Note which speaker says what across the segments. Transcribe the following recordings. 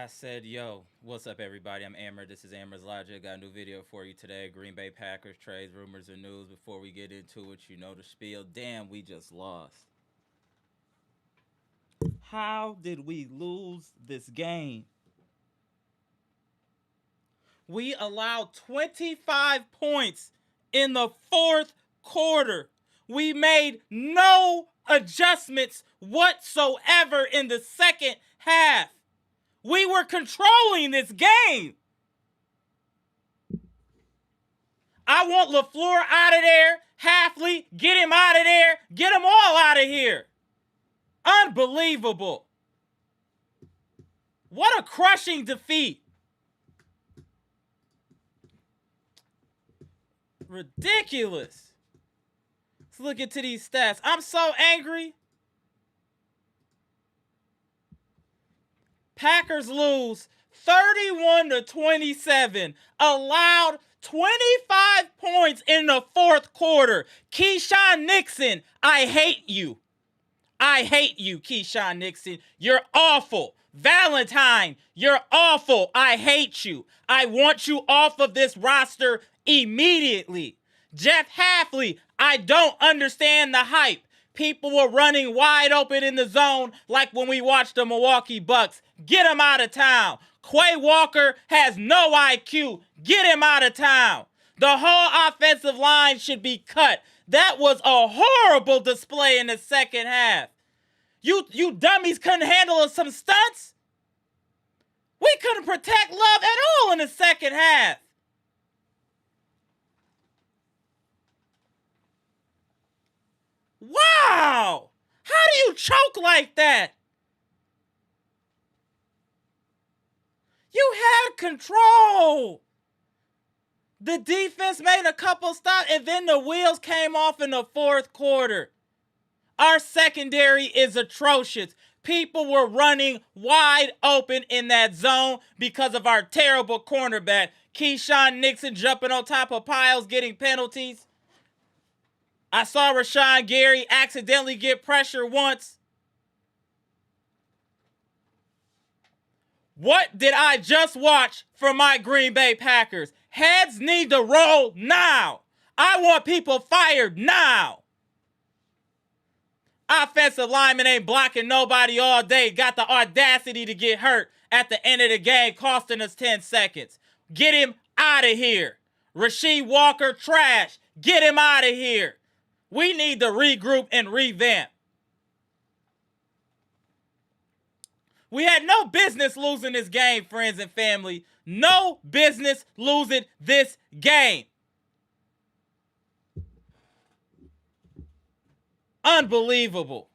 Speaker 1: I said, yo, what's up, everybody? I'm Amara. This is Amara's Logic. Got a new video for you today. Green Bay Packers trades, rumors, and news. Before we get into it, you know the spiel. Damn, we just lost. How did we lose this game? We allowed 25 points in the fourth quarter. We made no adjustments whatsoever in the second half. We were controlling this game. I want LaFleur out of there. Hafley, get him out of there. Get them all out of here. Unbelievable. What a crushing defeat. Ridiculous. Let's look into these stats. I'm so angry. Packers lose 31-27. Allowed 25 points in the fourth quarter. Keyshawn Nixon, I hate you. I hate you, Keyshawn Nixon. You're awful. Valentine, you're awful. I hate you. I want you off of this roster immediately. Jeff Hafley, I don't understand the hype. People were running wide open in the zone like when we watched the Milwaukee Bucks. Get him out of town. Quay Walker has no IQ. Get him out of town. The whole offensive line should be cut. That was a horrible display in the second half. You dummies couldn't handle some stunts? We couldn't protect Love at all in the second half. Wow! How do you choke like that? You had control. The defense made a couple stops, and then the wheels came off in the fourth quarter. Our secondary is atrocious. People were running wide open in that zone because of our terrible cornerback. Keyshawn Nixon jumping on top of piles, getting penalties. I saw Rashawn Gary accidentally get pressure once. What did I just watch from my Green Bay Packers? Heads need to roll now. I want people fired now. Offensive lineman ain't blocking nobody all day. Got the audacity to get hurt at the end of the game, costing us 10 seconds. Get him out of here. Rasheed Walker, trash. Get him out of here. We need to regroup and revamp. We had no business losing this game, friends and family. No business losing this game. Unbelievable.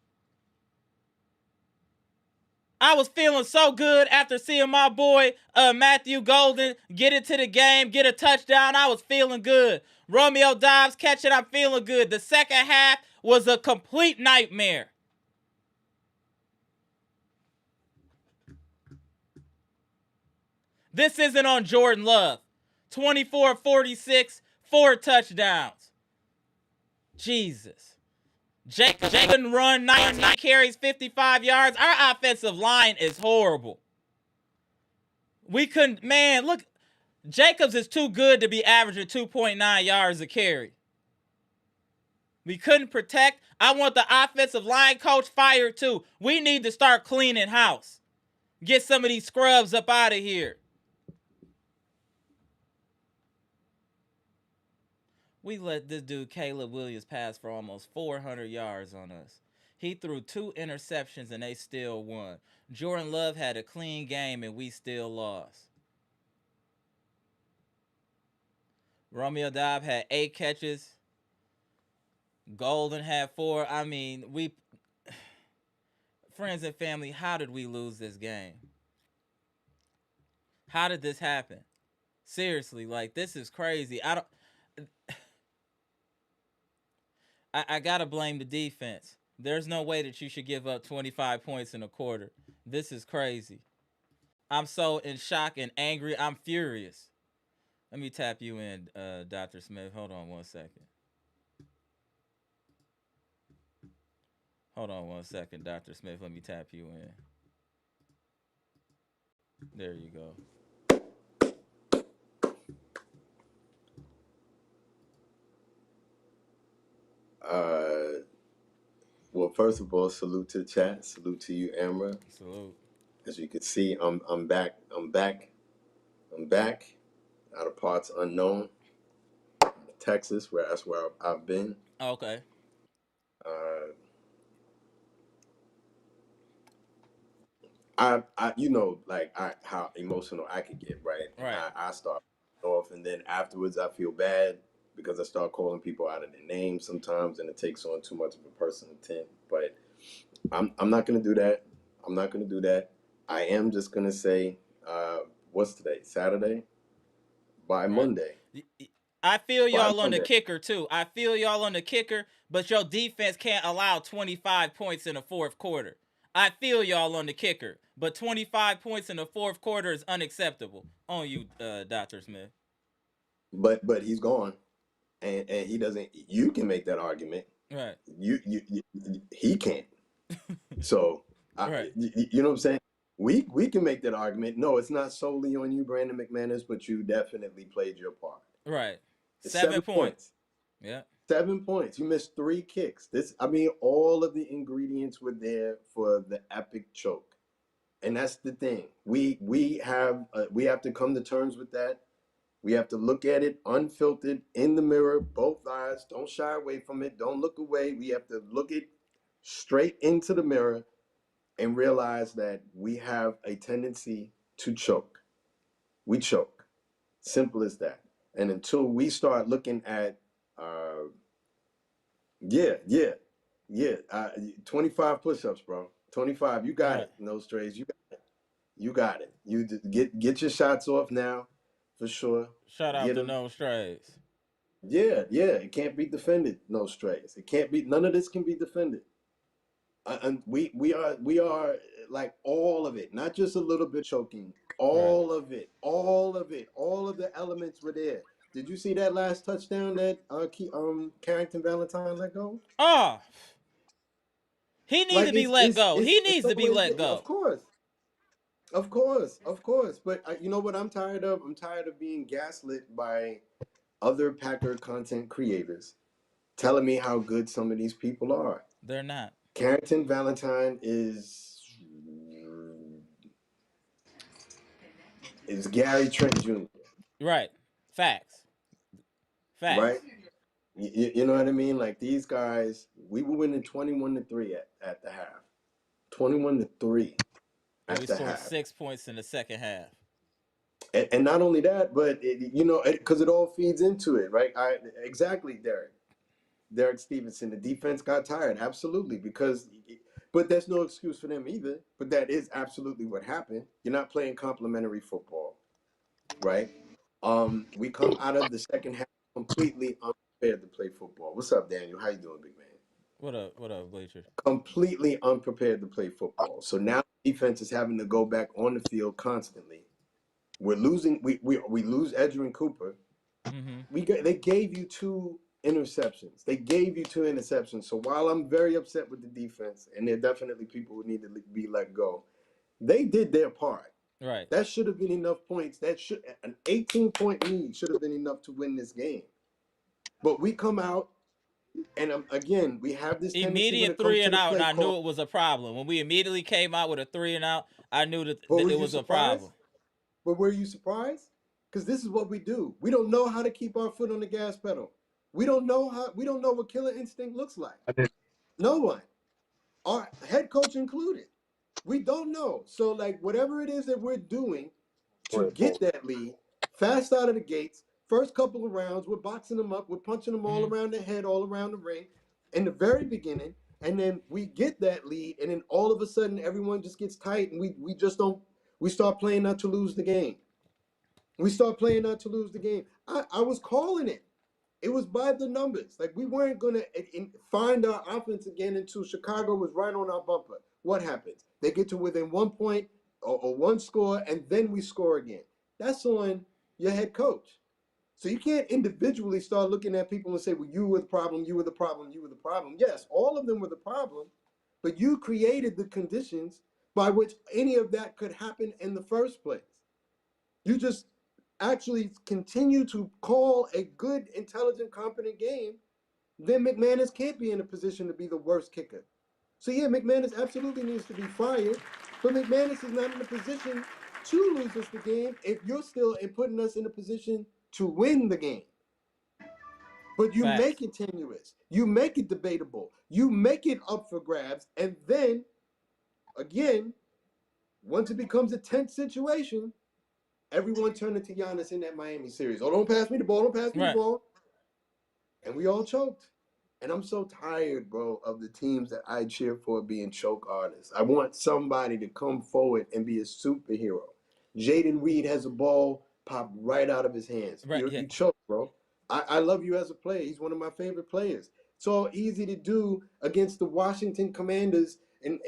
Speaker 1: I was feeling so good after seeing my boy Matthew Golden get into the game, get a touchdown. I was feeling good. Romeo Dobbs catch it, I'm feeling good. The second half was a complete nightmare. This isn't on Jordan Love. 24-46, 4 touchdowns. Jesus. Jake couldn't run, 19 carries, 55 yards. Our offensive line is horrible. We couldn't, man, look, Jacobs is too good to be averaging 2.9 yards a carry. We couldn't protect. I want the offensive line coach fired too. We need to start cleaning house. Get some of these scrubs up out of here. We let this dude, Caleb Williams, pass for almost 400 yards on us. He threw 2 interceptions and they still won. Jordan Love had a clean game and we still lost. Romeo Dobbs had 8 catches. Golden had 4. I mean, friends and family, how did we lose this game? How did this happen? Seriously, like, this is crazy. I gotta blame the defense. There's no way that you should give up 25 points in a quarter. This is crazy. I'm so in shock and angry. I'm furious. Let me tap you in, Dr. Smith. Hold on one second. Hold on one second, Dr. Smith. Let me tap you in. There you go.
Speaker 2: Well, first of all, salute to the chat. Salute to you, Amara.
Speaker 1: Salute.
Speaker 2: As you can see, I'm back. I'm back out of parts unknown. Texas, that's where I've been.
Speaker 1: Okay.
Speaker 2: How emotional I could get, right?
Speaker 1: Right.
Speaker 2: I start off, and then afterwards I feel bad because I start calling people out of their names sometimes, and it takes on too much of a personal tint. But I'm not gonna do that. I'm not gonna do that. I am just gonna say, what's today? Saturday. By right. Monday.
Speaker 1: I feel y'all on the kicker too. I feel y'all on the kicker, but your defense can't allow 25 points in the fourth quarter. I feel y'all on the kicker, but 25 points in the fourth quarter is unacceptable. On you, Dr. Smith.
Speaker 2: But he's gone, and he doesn't. You can make that argument,
Speaker 1: right?
Speaker 2: He can't. So,
Speaker 1: right.
Speaker 2: You know what I'm saying? We can make that argument. No, it's not solely on you, Brandon McManus, but you definitely played your part.
Speaker 1: Right. 7 points. Yeah.
Speaker 2: 7 points. You missed 3 kicks. All of the ingredients were there for the epic choke. And that's the thing. We have to come to terms with that. We have to look at it unfiltered in the mirror, both eyes. Don't shy away from it. Don't look away. We have to look it straight into the mirror and realize that we have a tendency to choke. We choke. Simple as that. And until we start looking at, yeah, yeah, yeah, 25 push-ups, bro. 25. You got it. No strays. You got it. You got it. You get your shots off now, for sure.
Speaker 1: Shout out
Speaker 2: Get
Speaker 1: to
Speaker 2: them.
Speaker 1: No Strays.
Speaker 2: Yeah, yeah. It can't be defended. No strays. It can't be. None of this can be defended. And we are like all of it, not just a little bit choking. All of it, all of it, all of the elements were there. Did you see that last touchdown that Carrington Valentine let go?
Speaker 1: Oh, he needs
Speaker 2: Like
Speaker 1: to be let go. He
Speaker 2: it's
Speaker 1: needs
Speaker 2: so
Speaker 1: to be let
Speaker 2: of
Speaker 1: go.
Speaker 2: course, of course, of course. But you know what I'm tired of? I'm tired of being gaslit by other Packer content creators telling me how good some of these people are.
Speaker 1: They're not.
Speaker 2: Carrington Valentine is Gary Trent Jr.
Speaker 1: Right. Facts.
Speaker 2: Right?
Speaker 1: Facts.
Speaker 2: You know what I mean? Like these guys, we were winning 21-3 at the half. 21-3
Speaker 1: And we
Speaker 2: at the
Speaker 1: scored
Speaker 2: half.
Speaker 1: 6 points in the second half.
Speaker 2: And not only that, but because it all feeds into it, right? Exactly, Derek Stevenson. The defense got tired, absolutely, but there's no excuse for them either. But that is absolutely what happened. You're not playing complimentary football, right? We come out of the second half completely unprepared to play football. What's up, Daniel? How you doing, big man?
Speaker 1: What up, Bleacher?
Speaker 2: Completely unprepared to play football. So now defense is having to go back on the field constantly. We're losing. We lose Edgerrin Cooper. They gave you 2 interceptions. They gave you 2 interceptions. So while I'm very upset with the defense, and there are definitely people who need to be let go, they did their part.
Speaker 1: Right.
Speaker 2: That should have been enough points. An 18-point lead should have been enough to win this game. But we come out, and again, we have this tendency when
Speaker 1: Immediate
Speaker 2: it comes
Speaker 1: three
Speaker 2: to
Speaker 1: and
Speaker 2: the
Speaker 1: out, and
Speaker 2: play
Speaker 1: I knew
Speaker 2: call.
Speaker 1: it was a problem. When we immediately came out with a 3 and out, I knew that
Speaker 2: But were
Speaker 1: it
Speaker 2: you
Speaker 1: was a problem.
Speaker 2: surprised? But were you surprised? Because this is what we do. We don't know how to keep our foot on the gas pedal. We don't know what killer instinct looks like. No one. Our head coach included. We don't know. So like whatever it is that we're doing to get that lead, fast out of the gates, first couple of rounds, we're boxing them up, we're punching them all around the head, all around the ring in the very beginning, and then we get that lead, and then all of a sudden everyone just gets tight, and we just don't. We start playing not to lose the game. We start playing not to lose the game. I was calling it. It was by the numbers. Like we weren't gonna find our offense again until Chicago was right on our bumper. What happens? They get to within 1 point or one score, and then we score again. That's on your head coach. So you can't individually start looking at people and say, well, you were the problem, you were the problem, you were the problem. Yes, all of them were the problem, but you created the conditions by which any of that could happen in the first place. You just actually continue to call a good, intelligent, competent game, then McManus can't be in a position to be the worst kicker. So yeah, McManus absolutely needs to be fired, but McManus is not in a position to lose us the game if you're still putting us in a position to win the game. But you
Speaker 1: Facts.
Speaker 2: make it tenuous, you make it debatable, you make it up for grabs, and then again, once it becomes a tense situation, everyone turned into Giannis in that Miami series. Oh, don't pass me the ball, don't pass me the ball. And we all choked. And I'm so tired, bro, of the teams that I cheer for being choke artists. I want somebody to come forward and be a superhero. Jaden Reed has a ball pop right out of his hands. You choke, bro. I love you as a player. He's one of my favorite players. It's all easy to do against the Washington Commanders and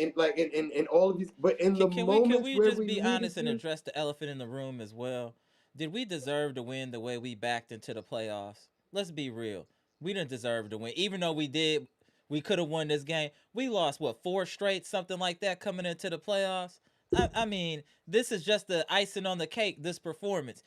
Speaker 2: all of these. But in the moments
Speaker 1: we
Speaker 2: where
Speaker 1: just
Speaker 2: we
Speaker 1: be
Speaker 2: needed
Speaker 1: honest and
Speaker 2: to,
Speaker 1: address the elephant in the room as well? Did we deserve to win the way we backed into the playoffs? Let's be real. We didn't deserve to win, even though we did. We could have won this game. We lost what, 4 straight, something like that, coming into the playoffs. I mean, this is just the icing on the cake. This performance,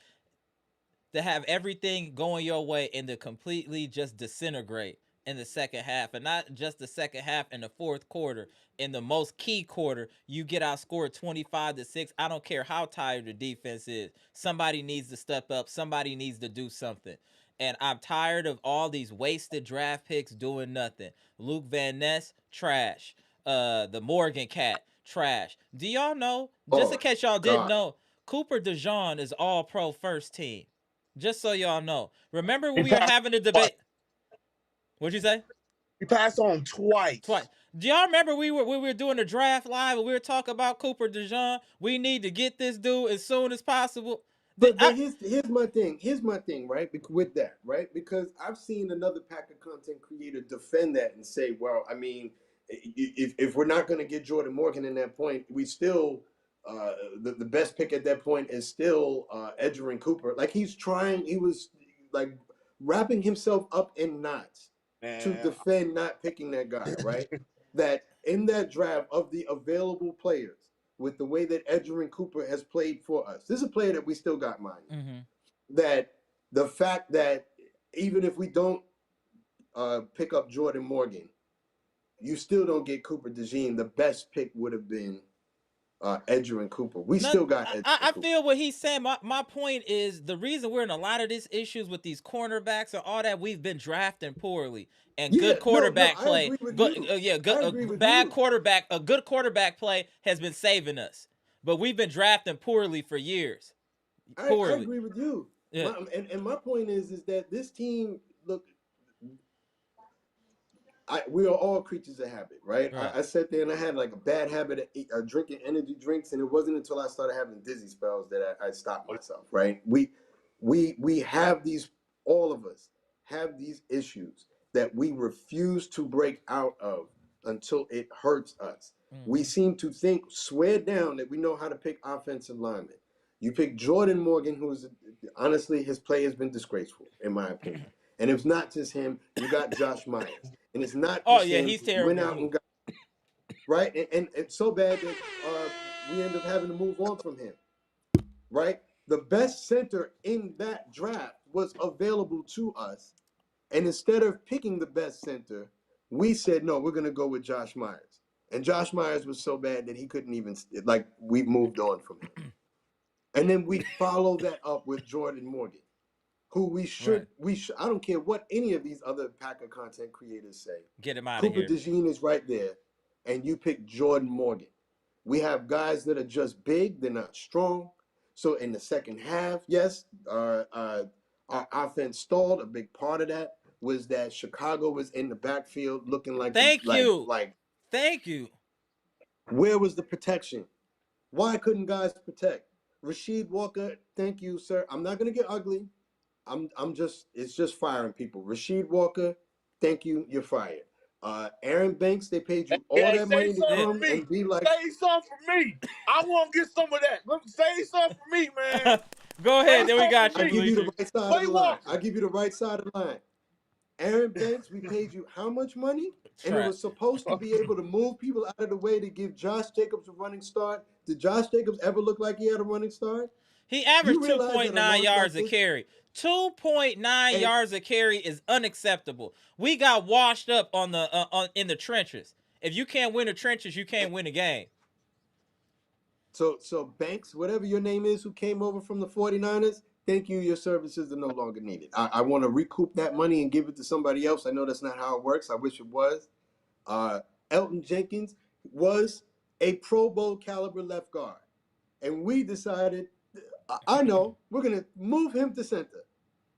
Speaker 1: to have everything going your way and to completely just disintegrate in the second half, and not just the second half, in the fourth quarter, in the most key quarter, you get outscored 25-6. I don't care how tired the defense is. Somebody needs to step up. Somebody needs to do something. And I'm tired of all these wasted draft picks doing nothing. Luke Van Ness, trash. The Morgan cat, trash. Do y'all know? Just
Speaker 2: Oh
Speaker 1: in case y'all didn't
Speaker 2: God.
Speaker 1: know, Cooper DeJean is all pro first team. Just so y'all know. Remember when
Speaker 3: He
Speaker 1: we were
Speaker 3: passed
Speaker 1: having a
Speaker 3: twice.
Speaker 1: debate? What'd you say?
Speaker 3: He passed on twice.
Speaker 1: Twice. Do y'all remember we were doing the draft live and we were talking about Cooper DeJean? We need to get this dude as soon as possible.
Speaker 2: But here's my thing. Here's my thing, right? With that, right? Because I've seen another Packer content creator defend that and say, well, I mean, if we're not going to get Jordan Morgan in that point, we still the best pick at that point is still Edgerrin Cooper. Like he was like wrapping himself up in knots to defend not picking that guy, right? That in that draft of the available players, with the way that Edgerrin Cooper has played for us. This is a player that we still got, mind you.
Speaker 1: Mm-hmm.
Speaker 2: That the fact that even if we don't pick up Jordan Morgan, you still don't get Cooper DeJean. The best pick would have been Edgerrin Cooper. We still got Edgerrin
Speaker 1: I
Speaker 2: Cooper.
Speaker 1: feel what he's saying. My point is the reason we're in a lot of these issues with these cornerbacks and all that, we've been drafting poorly. And good quarterback play. Bad quarterback. A good quarterback play has been saving us. But we've been drafting poorly for years.
Speaker 2: I agree with you. Yeah. My point is that this team, look, we are all creatures of habit, right? I sat there and I had like a bad habit of drinking energy drinks, and it wasn't until I started having dizzy spells that I stopped myself, right? We have these, all of us have these issues that we refuse to break out of until it hurts us. We seem to swear down that we know how to pick offensive linemen. You pick Jordan Morgan, who's honestly, his play has been disgraceful, in my opinion. And it's not just him. You got Josh Myers. And it's not just him.
Speaker 1: He's terrible.
Speaker 2: Went out and got, right? And it's so bad that we end up having to move on from him, right? The best center in that draft was available to us. And instead of picking the best center, we said, no, we're going to go with Josh Myers. And Josh Myers was so bad that he couldn't even, like, we moved on from him. And then we follow that up with Jordan Morgan, who I don't care what any of these other Packer content creators say.
Speaker 1: Get him out
Speaker 2: of here.
Speaker 1: Cooper
Speaker 2: DeJean is right there, and you pick Jordan Morgan. We have guys that are just big, they're not strong. So in the second half, yes, our offense stalled. A big part of that was that Chicago was in the backfield looking like
Speaker 1: Thank you.
Speaker 2: Where was the protection? Why couldn't guys protect? Rasheed Walker, thank you, sir. I'm not gonna get ugly. It's just firing people. Rasheed Walker, thank you, you're fired. Aaron Banks, they paid you all that money to come and be like,
Speaker 3: say something for me. I want to get some of that. Say something for me, man.
Speaker 1: Go ahead, then we got you.
Speaker 2: I'll give you the right side of the line. I'll give you the right side of the line. Aaron Banks, we paid you how much money? And it was supposed to be able to move people out of the way to give Josh Jacobs a running start. Did Josh Jacobs ever look like he had a running start?
Speaker 1: He averaged 2.9 yards a carry. 2.9 yards a carry is unacceptable. We got washed up in the trenches. If you can't win the trenches, you can't win a game.
Speaker 2: So Banks, whatever your name is, who came over from the 49ers, thank you. Your services are no longer needed. I want to recoup that money and give it to somebody else. I know that's not how it works. I wish it was. Elton Jenkins was a Pro Bowl caliber left guard. And we decided, I know, we're going to move him to center.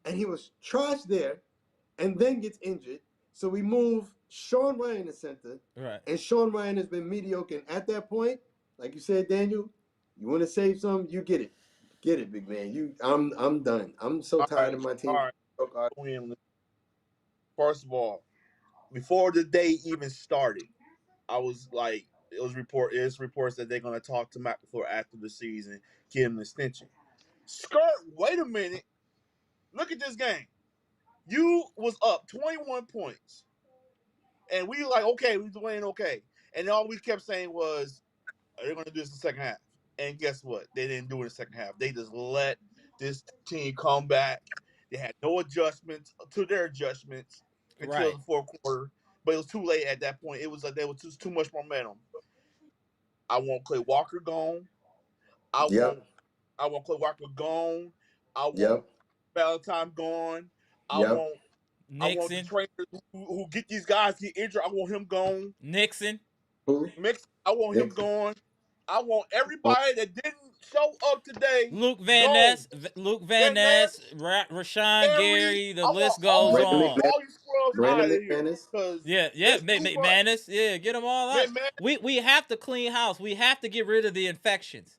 Speaker 2: And he was trashed there and then gets injured. So we move Sean Ryan to center.
Speaker 1: Right.
Speaker 2: And Sean Ryan has been mediocre. And at that point, like you said, Daniel, you want to save some, you get it. Get it, big man. I'm done. I'm so tired of my team.
Speaker 3: All right. First of all, before the day even started, I was like, it's reports that they're going to talk to McLaFleur after the season, give him an extension. Skirt, wait a minute. Look at this game. You was up 21 points. And we like, okay, we playing okay. And all we kept saying was, they're going to do this in the second half. And guess what? They didn't do it in the second half. They just let this team come back. They had no adjustments to their adjustments. until
Speaker 1: Right.
Speaker 3: the fourth quarter, but it was too late at that point. It was like there was just too much momentum. I want Clay Walker gone. I want
Speaker 2: Yep.
Speaker 3: Clay Walker gone. I want
Speaker 2: Yep.
Speaker 3: Valentine gone. I
Speaker 2: Yep.
Speaker 3: want the
Speaker 1: Nixon.
Speaker 3: trainers who get these guys get injured. I want him gone.
Speaker 1: Nixon.
Speaker 2: Who?
Speaker 3: Mix. I want him
Speaker 2: Nixon.
Speaker 3: gone. I want everybody that didn't show up today
Speaker 1: Luke Van
Speaker 3: gone.
Speaker 1: Ness. Luke Van
Speaker 3: Van Ness,
Speaker 1: Ness. Rashawn
Speaker 3: Gary.
Speaker 1: Gary. The
Speaker 3: I
Speaker 1: list
Speaker 3: want
Speaker 1: goes on.
Speaker 3: all you scrubs out
Speaker 2: Brandon
Speaker 3: of here
Speaker 2: McManus.
Speaker 3: because
Speaker 1: Yeah.
Speaker 3: it's too much.
Speaker 1: McManus. Yeah, get them all out.
Speaker 3: McManus,
Speaker 1: We have to clean house. We have to get rid of the infections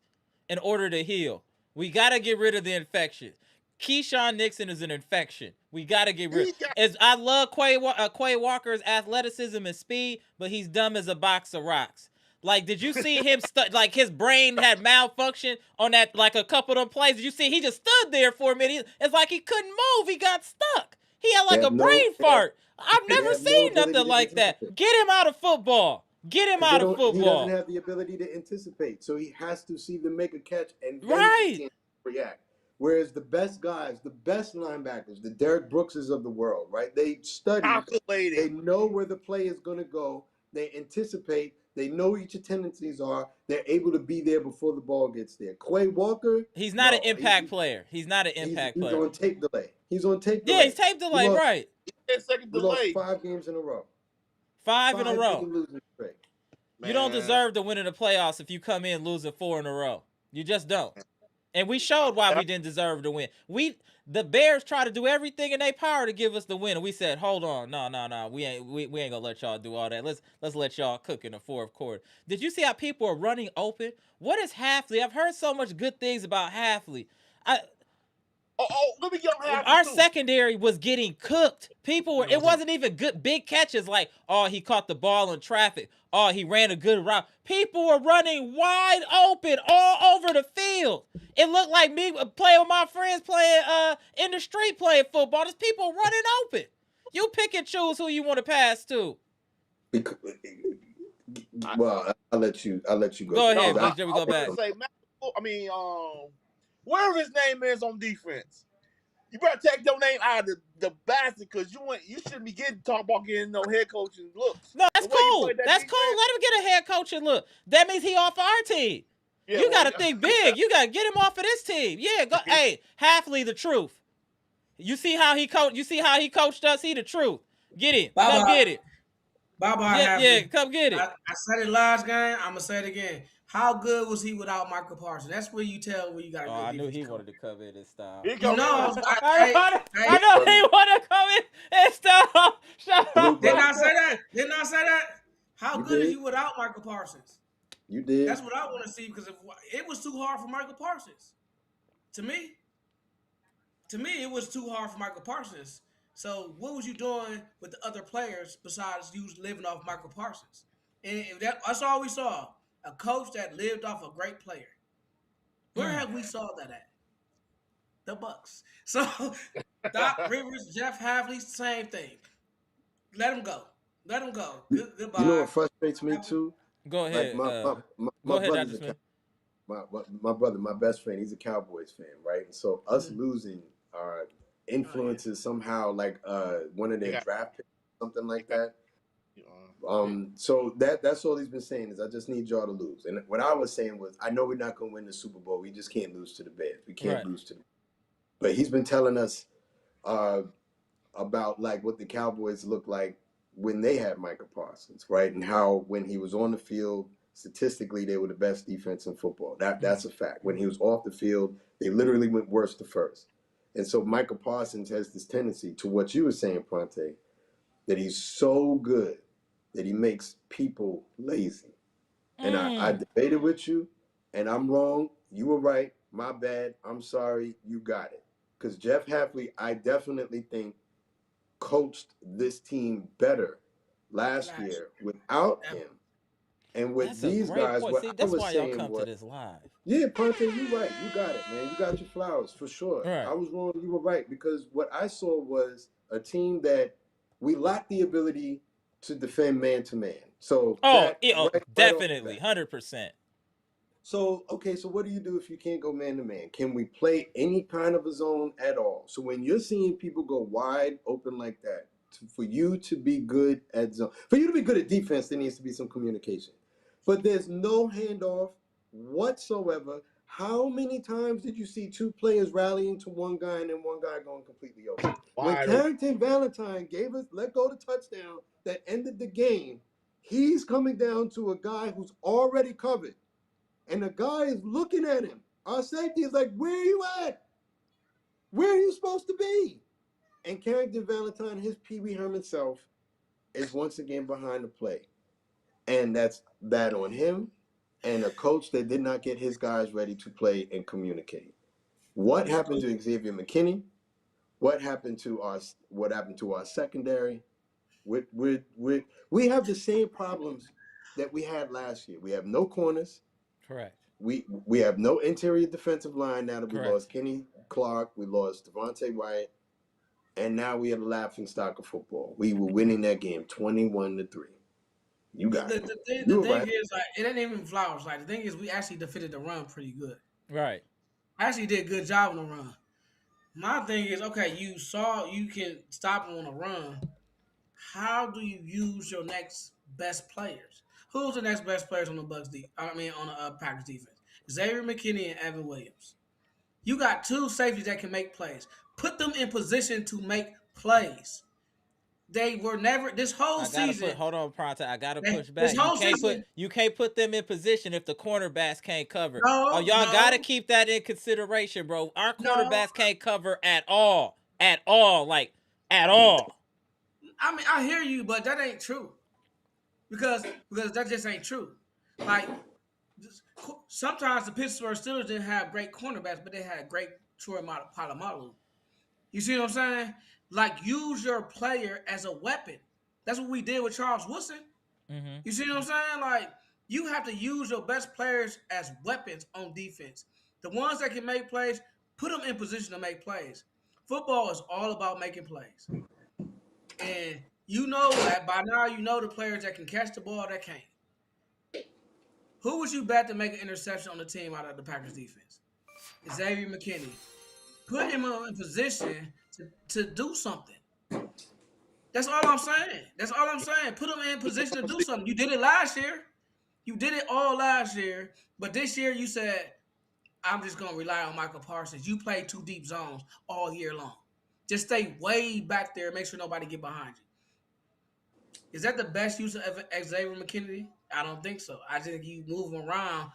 Speaker 1: in order to heal. We got to get rid of the infections. Keyshawn Nixon is an infection. We got to get rid. As I love Quay Walker's athleticism and speed, but he's dumb as a box of rocks. Like, did you see him? Like, his brain had malfunction on that. Like a couple of them plays. Did you see? He just stood there for a minute. It's like he couldn't move. He got stuck. He had like a brain fart. I've never seen nothing like that. Get him out of football. Get him out of football.
Speaker 2: He doesn't have the ability to anticipate, so he has to see them make a catch and then he can react. Whereas the best guys, the best linebackers, the Derek Brookses of the world, right? They study.
Speaker 3: calculated.
Speaker 2: They know where the play is going to go. They anticipate. They know what your tendencies are. They're able to be there before the ball gets there. Quay Walker,
Speaker 1: he's not an impact player. He's not an impact player.
Speaker 2: He's on tape delay. He's on tape delay.
Speaker 1: Yeah, he's tape delay, right?
Speaker 3: Second
Speaker 2: We
Speaker 3: delay.
Speaker 2: lost 5 games in a row.
Speaker 1: 5 in a row.
Speaker 2: Losing straight.
Speaker 1: You don't deserve to win in the playoffs if you come in losing 4 in a row. You just don't. And we showed why we didn't deserve to win. The Bears try to do everything in their power to give us the win, and we said, "Hold on, no, we ain't gonna let y'all do all that. Let's let y'all cook in the fourth quarter." Did you see how people are running open? What is Hafley? I've heard so much good things about Hafley.
Speaker 3: Let me get on Hafley.
Speaker 1: Our secondary was getting cooked. People were. It wasn't even good big catches like, oh, he caught the ball in traffic. Oh, he ran a good route. People were running wide open all over the field. It looked like me playing with my friends playing in the street playing football. There's people running open. You pick and choose who you want to pass to.
Speaker 2: Well, I'll let you go.
Speaker 1: Go ahead. We go back.
Speaker 3: Wherever his name is on defense, you better take your name out of the basket because you shouldn't be talking about getting no head coaching looks.
Speaker 1: No, that's cool. That's cool. Let him get a head coaching look. That means he off our team. Yeah, you got to think big. You got to get him off of this team. Yeah, go. Hey, Hafley, the truth. You see how he coached us. He the truth. Get it. Come get it.
Speaker 4: Bye-bye.
Speaker 1: Yeah, come get it.
Speaker 4: I said it last game. I'm gonna say it again. How good was he without Michael Parsons? That's where you tell where you got to go.
Speaker 1: I knew he wanted to come in and style.
Speaker 4: I
Speaker 1: know he wanted to come in and style. Shut up.
Speaker 4: Didn't I say that? How good is he without Michael Parsons?
Speaker 2: You did.
Speaker 4: That's what I want to see because it was too hard for Michael Parsons. To me, it was too hard for Michael Parsons. So what was you doing with the other players besides you living off Michael Parsons? And that's all we saw. A coach that lived off a great player. Where have we saw that at? The Bucks. So Doc Rivers, Jeff Hafley, same thing. Let him go. Goodbye.
Speaker 2: You know what frustrates me too?
Speaker 1: Go ahead.
Speaker 2: Like my brother, my best friend, he's a Cowboys fan, right? And so us losing influences somehow like one of their draft picks, something like that. So that's all he's been saying is I just need y'all to lose. And what I was saying was I know we're not going to win the Super Bowl. We just can't lose to the Bears. We can't lose to them. But he's been telling us about like what the Cowboys look like when they had Michael Parsons, right? And how when he was on the field, statistically they were the best defense in football. That's a fact. When he was off the field, they literally went worst to first. And so Michael Parsons has this tendency to what you were saying, Prante, that he's so good that he makes people lazy. And I debated with you, and I'm wrong. You were right. My bad. I'm sorry. You got it. Because Jeff Hafley, I definitely think, coached this team better last year without him. And with these guys, what I was saying was,
Speaker 1: to this live.
Speaker 2: Yeah, Ponte, you're right. You got it, man. You got your flowers for sure.
Speaker 1: Right.
Speaker 2: I was wrong. You were right because what I saw was a team that we lacked the ability to defend man to man. So
Speaker 1: definitely, 100%.
Speaker 2: So so what do you do if you can't go man to man? Can we play any kind of a zone at all? So when you're seeing people go wide open like that, for you to be good at zone, for you to be good at defense, there needs to be some communication. But there's no handoff whatsoever. How many times did you see two players rallying to one guy and then one guy going completely open? When Carrington Valentine let go the touchdown that ended the game, he's coming down to a guy who's already covered. And the guy is looking at him. Our safety is like, where are you at? Where are you supposed to be? And Carrington Valentine, his Pee Wee Herman self, is once again behind the play. And that's bad on him and a coach that did not get his guys ready to play and communicate. What happened to Xavier McKinney? What happened to our secondary? We have the same problems that we had last year. We have no corners.
Speaker 1: Correct.
Speaker 2: We have no interior defensive line now that we lost Kenny Clark, we lost Devontae Wyatt, and now we have a laughing stock of football. We were winning that game 21-3. You got it.
Speaker 4: The thing is, like, it ain't even Flowers. Like, the thing is, we actually defended the run pretty good.
Speaker 1: Right.
Speaker 4: Actually did a good job on the run. My thing is, okay, you saw you can stop him on the run. How do you use your next best players? Who's the next best players on the on the Packers defense? Xavier McKinney and Evan Williams. You got two safeties that can make plays. Put them in position to make plays. They were never this whole season.
Speaker 1: Hold on, Pronto. I gotta push back. You can't put them in position if the cornerbacks can't cover. Y'all gotta keep that in consideration, bro. Our cornerbacks can't cover at all. At all. Like, at all.
Speaker 4: I mean, I hear you, but that ain't true. Because that just ain't true. Like, sometimes the Pittsburgh Steelers didn't have great cornerbacks, but they had a great Troy Polamalu. You see what I'm saying? Like, use your player as a weapon. That's what we did with Charles Woodson.
Speaker 1: Mm-hmm.
Speaker 4: You see what I'm saying? Like, you have to use your best players as weapons on defense. The ones that can make plays, put them in position to make plays. Football is all about making plays. And you know that by now you know the players that can catch the ball that can't. Who would you bet to make an interception on the team out of the Packers defense? Xavier McKinney. Put him in position to do something. That's all I'm saying. Put him in position to do something. You did it last year. You did it all last year. But this year you said, I'm just going to rely on Michael Parsons. You play two deep zones all year long. Just stay way back there and make sure nobody get behind you. Is that the best use of Xavier McKinney? I don't think so. I think you move him around.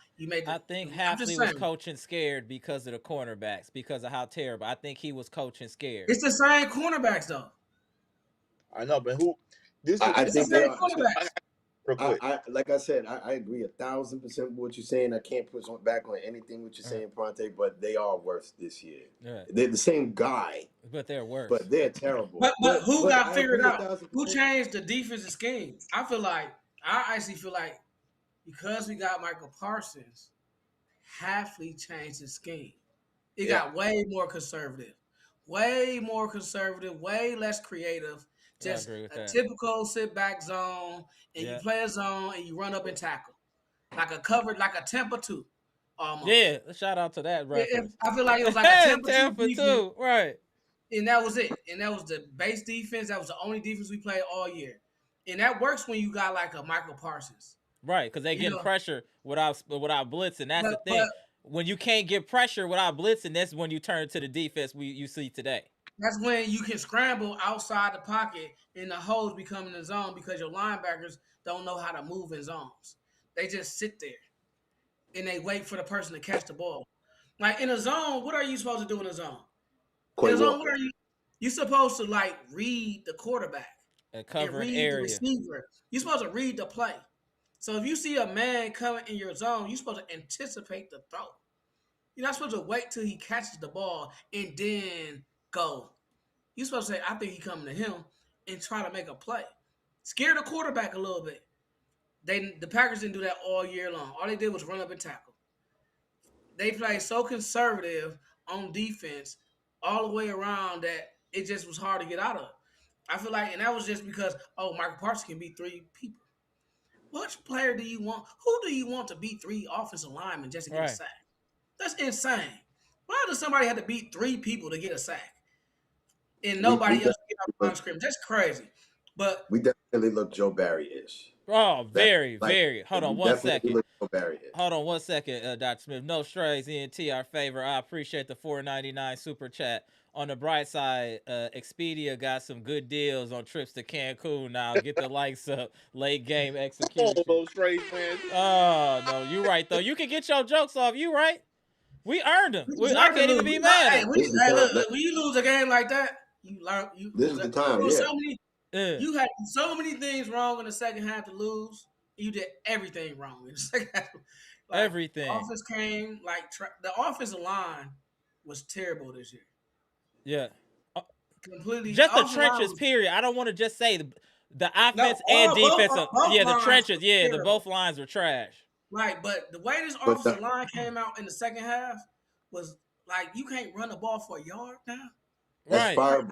Speaker 4: I
Speaker 1: think Hafley was coaching scared because of the cornerbacks, because of how terrible. I think he was coaching scared.
Speaker 4: It's the same cornerbacks, though.
Speaker 3: I know, but who?
Speaker 2: I think they are.
Speaker 4: Cornerbacks.
Speaker 2: Like I said, I agree 1,000% with what you're saying. I can't push back on anything what you're saying, Pronte, but they are worse this year. Yeah. They're the same guy.
Speaker 1: But they're worse.
Speaker 2: But they're terrible.
Speaker 4: But who got figured out? Who changed the defensive scheme? I actually feel like because we got Michael Parsons, Hafley changed his scheme. It got way more conservative, way less creative. Just a typical sit back zone, and you play a zone and you run up and tackle. Like a Tampa 2. Almost.
Speaker 1: Yeah, shout out to that reference.
Speaker 4: I feel like it was like a
Speaker 1: Tampa 2, right.
Speaker 4: And that was it. And that was the base defense. That was the only defense we played all year. And that works when you got like a Michael Parsons.
Speaker 1: Right, because they get pressure without blitzing. That's the thing. When you can't get pressure without blitzing, that's when you turn to the defense you see today.
Speaker 4: That's when you can scramble outside the pocket and the holes become in the zone because your linebackers don't know how to move in zones. They just sit there and they wait for the person to catch the ball. Like in a zone, what are you supposed to do in a zone? In a zone, what are you supposed to like read the quarterback
Speaker 1: and cover
Speaker 4: read
Speaker 1: an area.
Speaker 4: The receiver. You're supposed to read the play. So if you see a man coming in your zone, you're supposed to anticipate the throw. You're not supposed to wait till he catches the ball and then go. You're supposed to say, I think he's coming to him and try to make a play. Scare the quarterback a little bit. The Packers didn't do that all year long. All they did was run up and tackle. They played so conservative on defense all the way around that it just was hard to get out of. I feel like, and that was just because, Michael Parsons can beat 3 people. Which player do you want? Who do you want to beat 3 offensive linemen just to get a sack? That's insane. Why does somebody have to beat 3 people to get a sack? and
Speaker 2: We
Speaker 4: nobody else
Speaker 2: definitely
Speaker 4: get off the line
Speaker 2: look,
Speaker 4: of scrimmage. That's crazy. But
Speaker 2: we definitely look Joe Barry-ish.
Speaker 1: Oh,
Speaker 2: That
Speaker 1: very,
Speaker 2: like
Speaker 1: very. Hold
Speaker 2: we
Speaker 1: on one
Speaker 2: definitely
Speaker 1: second.
Speaker 2: look Joe Barry-ish.
Speaker 1: Hold on one second, Dr. Smith. No strays, ENT, our favor. I appreciate the $4.99 super chat. On the bright side, Expedia got some good deals on trips to Cancun now. Get the likes up. Late game
Speaker 3: Come
Speaker 1: execution.
Speaker 3: on, those trades, man.
Speaker 1: Oh, no, you right, though. You can get your jokes off. You right. We earned them.
Speaker 4: we
Speaker 1: I
Speaker 4: deserve to
Speaker 1: can't even
Speaker 4: lose.
Speaker 1: be mad at
Speaker 2: This is the
Speaker 4: Hey,
Speaker 2: time.
Speaker 4: look, when you lose a game like that, you learn.
Speaker 2: This is the time.
Speaker 4: There was
Speaker 2: Yeah.
Speaker 4: so many.
Speaker 1: them.
Speaker 4: You had so many things wrong in the second half to lose. You did everything wrong in the second half. Like,
Speaker 1: Everything.
Speaker 4: The offense came like the offensive line was terrible this year.
Speaker 1: Yeah.
Speaker 4: Completely.
Speaker 1: Just the
Speaker 4: offensive line
Speaker 1: trenches,
Speaker 4: was-
Speaker 1: period. I don't want to just say the offense
Speaker 4: No,
Speaker 1: and
Speaker 4: both
Speaker 1: defense. Yeah, the
Speaker 4: lines
Speaker 1: trenches.
Speaker 4: were
Speaker 1: Yeah, the
Speaker 4: terrible.
Speaker 1: both lines were trash.
Speaker 4: Right, but the way this
Speaker 2: But
Speaker 4: offensive line came out in the second half was like you can't run the ball for a yard now.
Speaker 2: That's
Speaker 1: Right.
Speaker 2: fireable.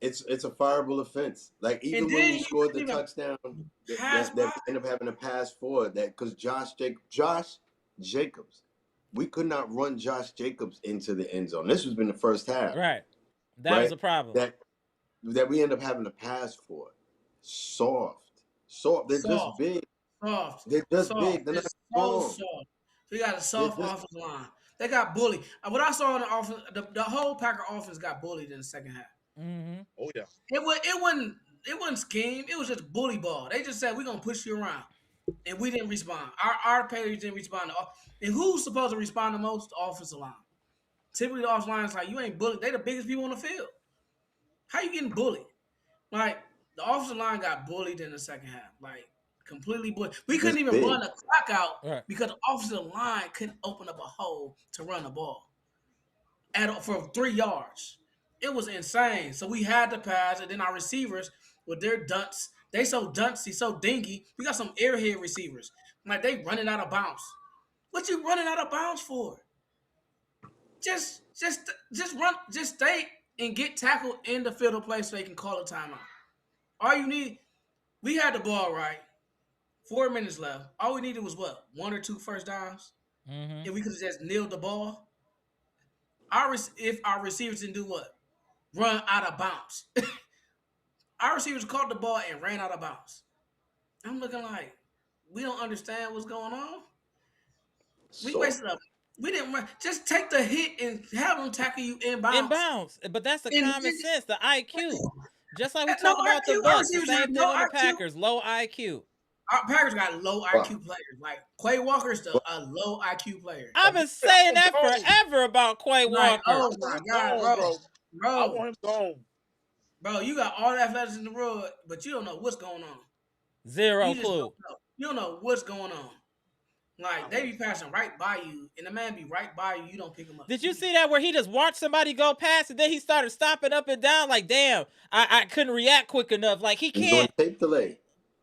Speaker 2: It's a fireable offense. Like even
Speaker 4: And
Speaker 2: when
Speaker 4: then
Speaker 2: we
Speaker 4: you
Speaker 2: scored the
Speaker 4: couldn't even
Speaker 2: touchdown
Speaker 4: pass
Speaker 2: that we
Speaker 4: by.
Speaker 2: ended up having to pass for that because Josh Jacobs, we could not run Josh Jacobs into the end zone. This was in the first half.
Speaker 1: Right. That was a problem.
Speaker 2: That we end up having to pass for. Soft. They're just big.
Speaker 4: Soft.
Speaker 2: They're just
Speaker 4: Soft.
Speaker 2: big. They're
Speaker 4: They're
Speaker 2: not
Speaker 4: so
Speaker 2: strong.
Speaker 4: soft. They got a soft
Speaker 2: just-
Speaker 4: offensive line. They got bullied. What I saw in the offense, the whole Packer offense got bullied in the second half.
Speaker 1: Mm-hmm.
Speaker 3: Oh yeah.
Speaker 4: It wasn't scheme. It was just bully ball. They just said we're gonna push you around, and we didn't respond. Our players didn't respond. And who's supposed to respond the most? The offensive line. Typically, the offensive line is like you ain't bullied. They the biggest people on the field. How you getting bullied? Like the offensive line got bullied in the second half. Like completely bullied. We couldn't even run the clock out because the offensive line couldn't open up a hole to run the ball for 3 yards. It was insane. So we had to pass, and then our receivers with their dunts, they so duncy, so dingy. We got some airhead receivers. Like they running out of bounds. What you running out of bounds for? Just run, just stay and get tackled in the field of play so they can call a timeout. All you need, we had the ball right. 4 minutes left. All we needed was what? 1 or 2 first downs.
Speaker 1: Mm-hmm.
Speaker 4: And we could have just nailed the ball. If our receivers didn't do what? Run out of bounds. Our receivers caught the ball and ran out of bounds. I'm looking like, we don't understand what's going on. We wasted up. We didn't run. Just take the hit and have them tackle you in bounds.
Speaker 1: But that's the common sense, the IQ. Just like we
Speaker 4: No
Speaker 1: talk about the
Speaker 4: IQ.
Speaker 1: Bucks, the
Speaker 4: Our
Speaker 1: same
Speaker 4: receivers
Speaker 1: thing
Speaker 4: have
Speaker 1: on the
Speaker 4: no
Speaker 1: Packers, low IQ.
Speaker 4: Our Packers got low IQ players. Like Quay Walker's a low IQ player.
Speaker 1: I've been saying that forever about Quay Walker.
Speaker 4: Oh my God, bro.
Speaker 3: I want him gone.
Speaker 4: Bro, you got all the athletics in the world, but you don't know what's going on.
Speaker 1: Zero clue.
Speaker 4: You don't know what's going on. Like, they be passing right by you, and the man be right by you. You don't pick him up.
Speaker 1: Did you see that where he just watched somebody go past, and then he started stopping up and down? Like, damn, I couldn't react quick enough. Like, he can't.
Speaker 2: He's on tape delay.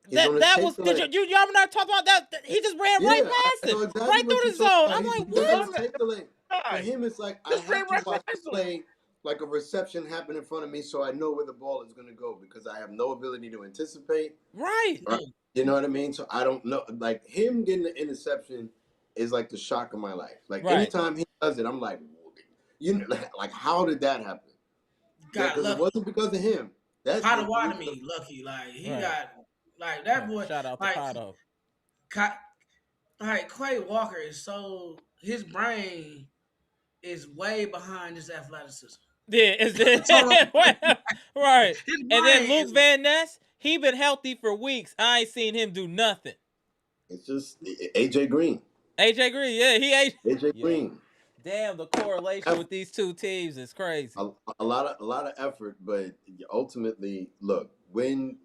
Speaker 1: Y'all not talking about that? He just ran right past it, exactly right through the zone. I'm like, what?
Speaker 2: Tape delay. For him, it's like I have to watch the play like a reception happen in front of me, so I know where the ball is going to go because I have no ability to anticipate.
Speaker 1: Right.
Speaker 2: You know what I mean? So I don't know. Like him getting the interception is like the shock of my life. Like anytime he does it, I'm like, like how did that happen? Because it wasn't because of him. That's
Speaker 4: Potawatomi lucky. Like he got like that boy.
Speaker 1: Shout out to Pato.
Speaker 4: Like Quay Walker is his brain is way behind his athleticism.
Speaker 1: Yeah, right. And then Luke Van Ness, he been healthy for weeks. I ain't seen him do nothing.
Speaker 2: It's just AJ Green.
Speaker 1: AJ Green, yeah,
Speaker 2: AJ Green.
Speaker 1: Damn, the correlation with these two teams is crazy.
Speaker 2: A lot of effort, but ultimately, look, when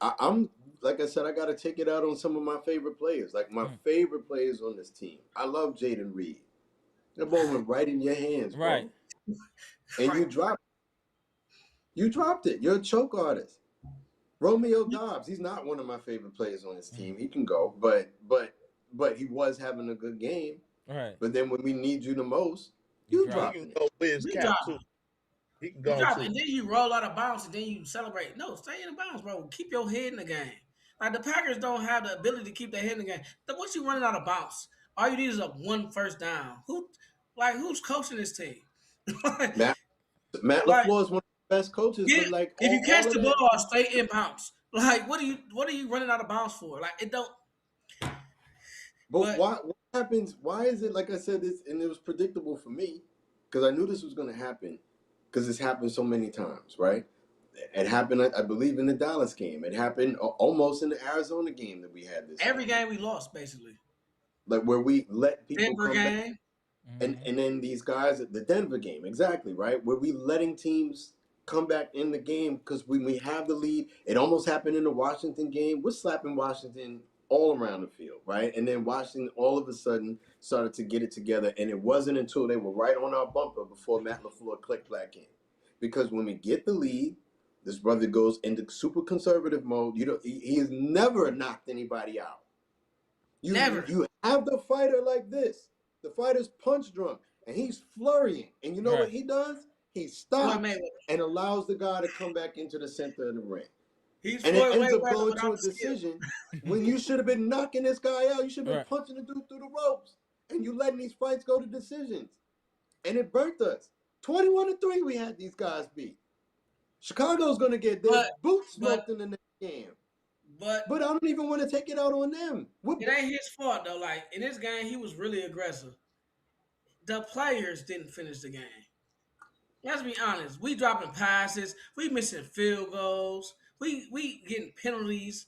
Speaker 2: I'm like I said, I got to take it out on some of my favorite players. Like my favorite players on this team. I love Jaden Reed. That ball went right in your hands, bro.
Speaker 1: Right.
Speaker 2: And you dropped it. You dropped it. You're a choke artist. Romeo Dobbs, he's not one of my favorite players on this team. He can go, but he was having a good game.
Speaker 1: Right.
Speaker 2: But then when we need you the most, you drop it.
Speaker 3: He can go with his cap too. He can go too.
Speaker 4: And then you roll out of bounds and then you celebrate. No, stay in the bounds, bro. Keep your head in the game. Like the Packers don't have the ability to keep their head in the game. Once you running out of bounds, all you need is a 1 first down. Who's coaching this team?
Speaker 2: Matt LaFleur is one of best coaches, but like
Speaker 4: if you catch
Speaker 2: all of
Speaker 4: the
Speaker 2: that,
Speaker 4: ball, stay in bounds. Like, what are you running out of bounds for? Like, it don't.
Speaker 2: but
Speaker 4: But
Speaker 2: what happens? Why is it like I said this, and it was predictable for me because I knew this was going to happen because it's happened so many times, right? It happened, I believe, in the Dallas game. It happened almost in the Arizona game that we had this.
Speaker 4: every game we lost, basically.
Speaker 2: Like where we let people
Speaker 4: Denver
Speaker 2: come back.
Speaker 4: game.
Speaker 2: And then these guys at the Denver game, exactly, right? Where we letting teams come back in the game because when we have the lead, it almost happened in the Washington game. We're slapping Washington all around the field, right? And then Washington all of a sudden started to get it together. And it wasn't until they were right on our bumper before Matt LaFleur clicked back in. Because when we get the lead, this brother goes into super conservative mode. You know, he has never knocked anybody out.
Speaker 4: Never.
Speaker 2: You have the fighter like this. The fighter's punch drunk, and he's flurrying. And you know what he does? He stops and allows the guy to come back into the center of the ring. And it ends up going to a decision when you should have been knocking this guy out. You should have been punching the dude through the ropes. And you letting these fights go to decisions. And it burnt us. 21-3 we had these guys beat. Chicago's going to get their boots smoked in the next game. But I don't even want to take it out on them.
Speaker 4: It ain't his fault, though. Like, in this game, he was really aggressive. The players didn't finish the game. Let's be honest. We dropping passes. We missing field goals. We getting penalties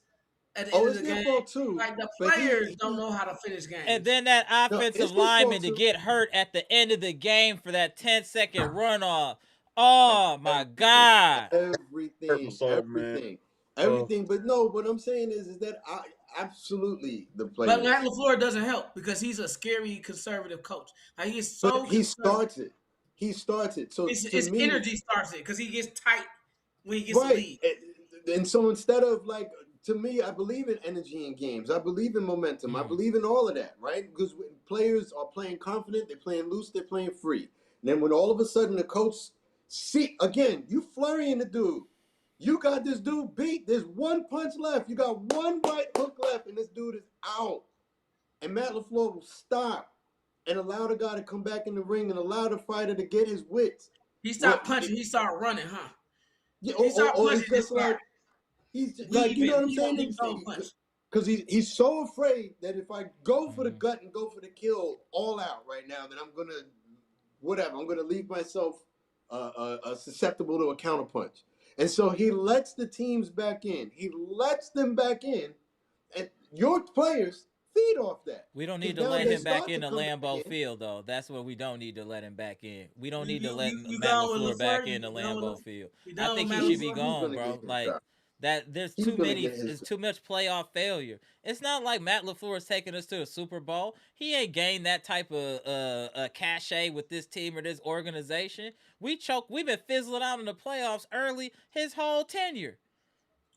Speaker 4: at the end of the game.
Speaker 2: Too,
Speaker 4: like, the players don't know how to finish games.
Speaker 1: And then that offensive lineman to get hurt at the end of the game for that 10-second runoff. Oh, my God.
Speaker 2: Everything, but no. What I'm saying is that I absolutely the players.
Speaker 4: But Matt LaFleur doesn't help because he's a scary conservative coach. Like, he's so.
Speaker 2: But he starts it. So
Speaker 4: his energy starts it because he gets tight when he gets the lead.
Speaker 2: And so instead of like, to me, I believe in energy in games. I believe in momentum. I believe in all of that, right? Because players are playing confident, they're playing loose, they're playing free. And then when all of a sudden the coach see again, you flurrying the dude. You got this dude beat. There's one punch left. You got one right hook left, and this dude is out. And Matt LaFleur will stop and allow the guy to come back in the ring and allow the fighter to get his wits.
Speaker 4: He stopped punching. He started running, huh?
Speaker 2: Yeah, he stopped punching. He's just like, you know what I'm saying? Because he's so afraid that if I go for the gut and go for the kill all out right now, then I'm going to leave myself susceptible to a counterpunch. And so he lets the teams back in. He lets them back in. And your players feed off that.
Speaker 1: We don't need to let him back in the Lambeau Field, though. That's what we don't need to let him back in. We don't need to let Matt LaFleur back in the Lambeau Field. I think he should be gone, bro. Like that, there's too much playoff failure. It's not like Matt LaFleur is taking us to a Super Bowl. He ain't gained that type of cachet with this team or this organization. We've been fizzling out in the playoffs early his whole tenure.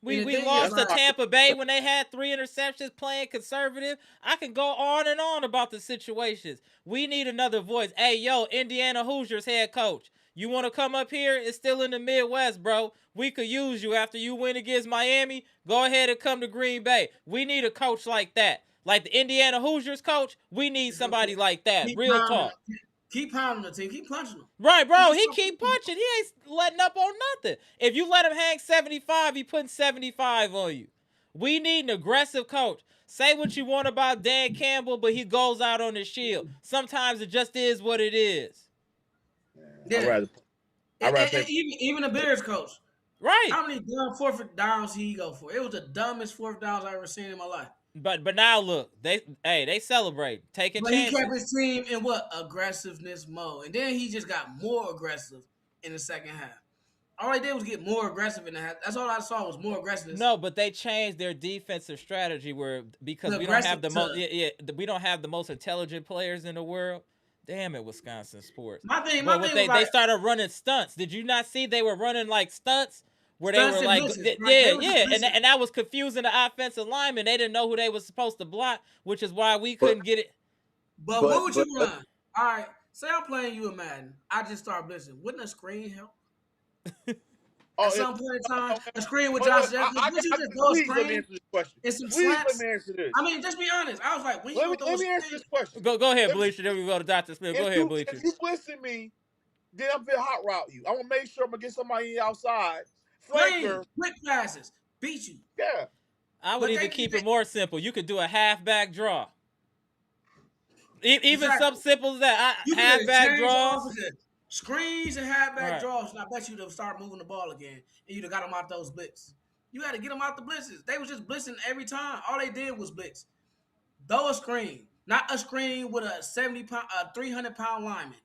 Speaker 1: We lost to Tampa Bay when they had 3 interceptions playing conservative. I can go on and on about the situations. We need another voice. Hey, yo, Indiana Hoosiers head coach. You want to come up here? It's still in the Midwest, bro. We could use you after you win against Miami. Go ahead and come to Green Bay. We need a coach like that. Like the Indiana Hoosiers coach, we need somebody like that. Real talk.
Speaker 4: Keep pounding the team. Keep punching them.
Speaker 1: Right, bro. He keep punching. He ain't letting up on nothing. If you let him hang 75, he putting 75 on you. We need an aggressive coach. Say what you want about Dan Campbell, but he goes out on his shield. Sometimes it just is what it is.
Speaker 4: Yeah. Even the Bears coach.
Speaker 1: Right.
Speaker 4: How many dumb fourth downs he go for? It was the dumbest fourth downs I ever seen in my life.
Speaker 1: But now look, they celebrate, taking chances.
Speaker 4: He kept his team in aggressiveness mode, and then he just got more aggressive in the second half. All they did was get more aggressive in the half. That's all I saw was more aggressiveness.
Speaker 1: No, but they changed their defensive strategy because we don't have we don't have the most intelligent players in the world. Damn it, Wisconsin sports. They started running stunts. Did you not see they were running like stunts? Where they were like, and that was confusing the offensive linemen. They didn't know who they was supposed to block, which is why we couldn't get it.
Speaker 4: But what would you run? All right, say I'm playing you in Madden. I just start blitzing. Wouldn't a screen help? At some point in time, a screen with Josh Jacobs. Would you just go a screen and some slaps? I mean, just be honest. I was like,
Speaker 3: let me answer this question.
Speaker 1: Go ahead, Bleacher. Then we go to Dr. Smith. Go ahead, Bleacher.
Speaker 3: If you blitzing me, Then I'm gonna hot route you. I'm gonna make sure I'm gonna get somebody outside,
Speaker 4: Clean,
Speaker 3: flanker.
Speaker 4: quick passes, beat you.
Speaker 3: Yeah,
Speaker 1: I would
Speaker 4: But
Speaker 1: even keep it more simple. You could do a halfback draw. Even
Speaker 4: exactly.
Speaker 1: something simple as that.
Speaker 4: You can
Speaker 1: Halfback
Speaker 4: change
Speaker 1: draws.
Speaker 4: off the screens and halfback
Speaker 1: Right.
Speaker 4: draws, and I bet you'd have started moving the ball again, and you'd have got them out those blitz. You had to get them out the blitzes. They was just blitzing every time. All they did was blitz. Throw a screen, not a screen with a 70-pound, 300-pound lineman.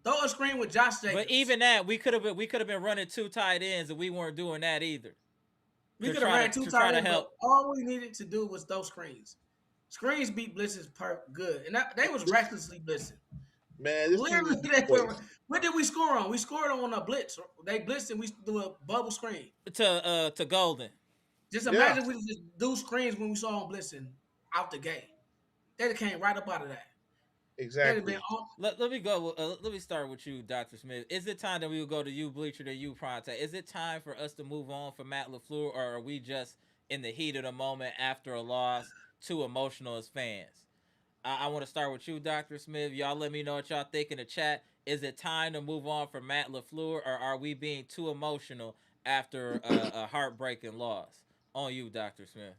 Speaker 4: Throw a screen with Josh Jacobs.
Speaker 1: But even that, we could have been running 2 tight ends, and we weren't doing that either.
Speaker 4: We could have ran 2
Speaker 1: to
Speaker 4: tight ends,
Speaker 1: help.
Speaker 4: but all we needed to do was those screens. Screens beat blitzes good, and they was recklessly blitzing.
Speaker 3: man, this
Speaker 4: Literally,
Speaker 3: team.
Speaker 4: What did we score on? We scored on a blitz. They blitzed and we do a bubble screen.
Speaker 1: To Golden.
Speaker 4: Just imagine if we just do screens when we saw them blitzing out the gate. They'd have came right up out of that.
Speaker 3: Exactly.
Speaker 1: Let me go. Let me start with you, Dr. Smith. Is it time that we will go to you, Bleacher, to you, Pronte? Is it time for us to move on from Matt LaFleur, or are we just in the heat of the moment after a loss, too emotional as fans? I want to start with you, Dr. Smith. Y'all let me know what y'all think in the chat. Is it time to move on from Matt LaFleur, or are we being too emotional after a heartbreaking loss? On you, Dr. Smith.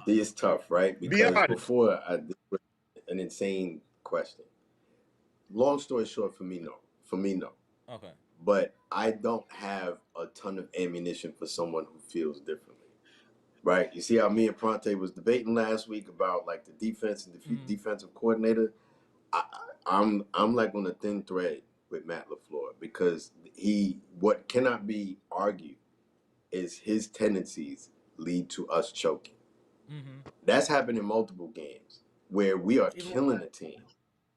Speaker 2: It's tough, right? Because before an insane question. Long story short, for me, no.
Speaker 1: Okay.
Speaker 2: But I don't have a ton of ammunition for someone who feels differently. Right? You see how me and Pronte was debating last week about like the defense and the defensive coordinator? I'm like on a thin thread with Matt LaFleur, because what cannot be argued is his tendencies lead to us choking. That's happened in multiple games where we are killing a team.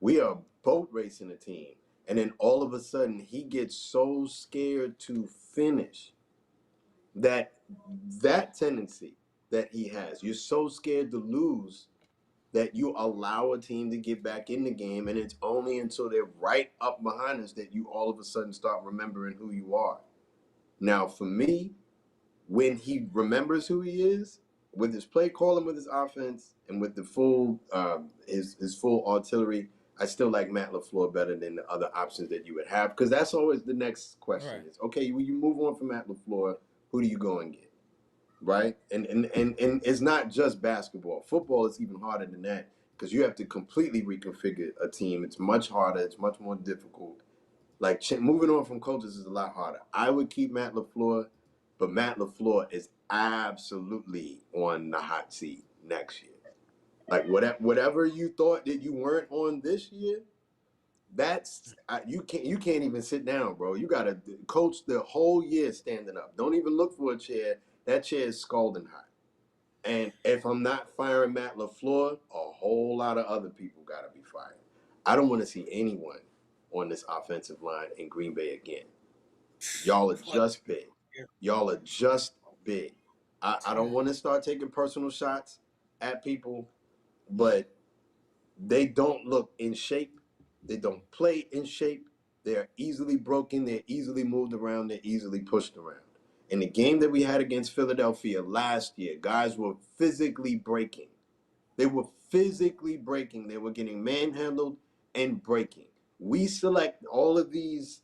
Speaker 2: We are boat racing a team. And then all of a sudden he gets so scared to finish that tendency that he has. You're so scared to lose that you allow a team to get back in the game, and it's only until they're right up behind us that you all of a sudden start remembering who you are. Now, for me, when he remembers who he is, with his play calling, with his offense, and with the full his full artillery, I still like Matt LaFleur better than the other options that you would have, because that's always the next question. Right. Is, okay, when you move on from Matt LaFleur, who do you go and get? Right? And it's not just basketball. Football is even harder than that, because you have to completely reconfigure a team. It's much harder. It's much more difficult. Like, moving on from coaches is a lot harder. I would keep Matt LaFleur, but Matt LaFleur is absolutely on the hot seat next year. Like, whatever you thought that you weren't on this year, that's you can't even sit down, bro. You got to coach the whole year standing up. Don't even look for a chair. That chair is scalding hot. And if I'm not firing Matt LaFleur, a whole lot of other people got to be fired. I don't want to see anyone on this offensive line in Green Bay again. Y'all are just big. Y'all are just big. I don't want to start taking personal shots at people, but they don't look in shape. They don't play in shape. They're easily broken. They're easily moved around. They're easily pushed around. In the game that we had against Philadelphia last year, guys were physically breaking. They were physically breaking. They were getting manhandled and breaking. We select all of these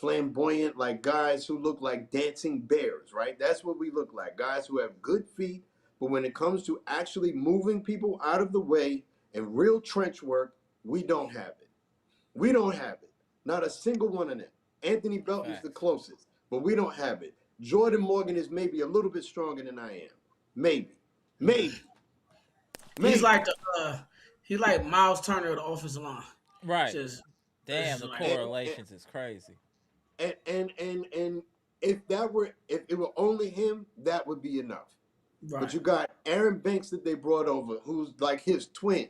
Speaker 2: flamboyant, like, guys who look like dancing bears, right? That's what we look like. Guys who have good feet, but when it comes to actually moving people out of the way and real trench work, we don't have it. We don't have it. Not a single one of them. Anthony Belton's the closest, but we don't have it. Jordan Morgan is maybe a little bit stronger than I am. Maybe.
Speaker 4: He's like he's like Miles Turner of the offensive line.
Speaker 1: Right. Damn, the correlations is crazy.
Speaker 2: And if it were only him, that would be enough. Right. But you got Aaron Banks that they brought over, who's like his twin.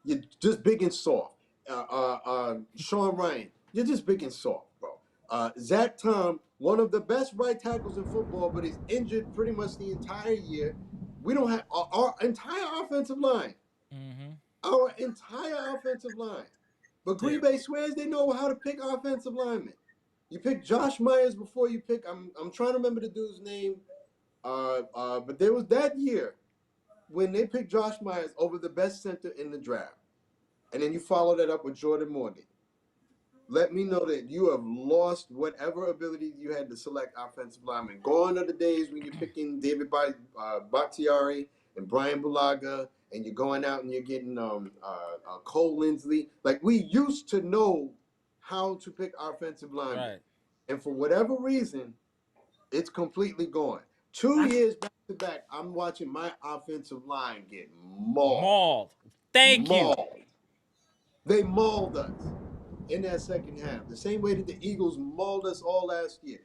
Speaker 2: You're just big and soft. Sean Ryan, you're just big and soft, bro. Zach Tom, one of the best right tackles in football, but he's injured pretty much the entire year. We don't have our entire offensive line. Our entire offensive line. But Green Bay swears they know how to pick offensive linemen. You pick Josh Myers before you pick. I'm trying to remember the dude's name. But there was that year when they picked Josh Myers over the best center in the draft. and then you follow that up with Jordan Morgan. Let me know that you have lost whatever ability you had to select offensive linemen. Gone are the days when you're picking David Bakhtiari and Brian Bulaga, and you're going out and you're getting Cole Linsley. Like, we used to know how to pick offensive linemen.
Speaker 1: Right.
Speaker 2: And for whatever reason, it's completely gone. 2 years back to back, I'm watching my offensive line get mauled.
Speaker 1: Thank you.
Speaker 2: They mauled us in that second half, the same way that the Eagles mauled us all last year.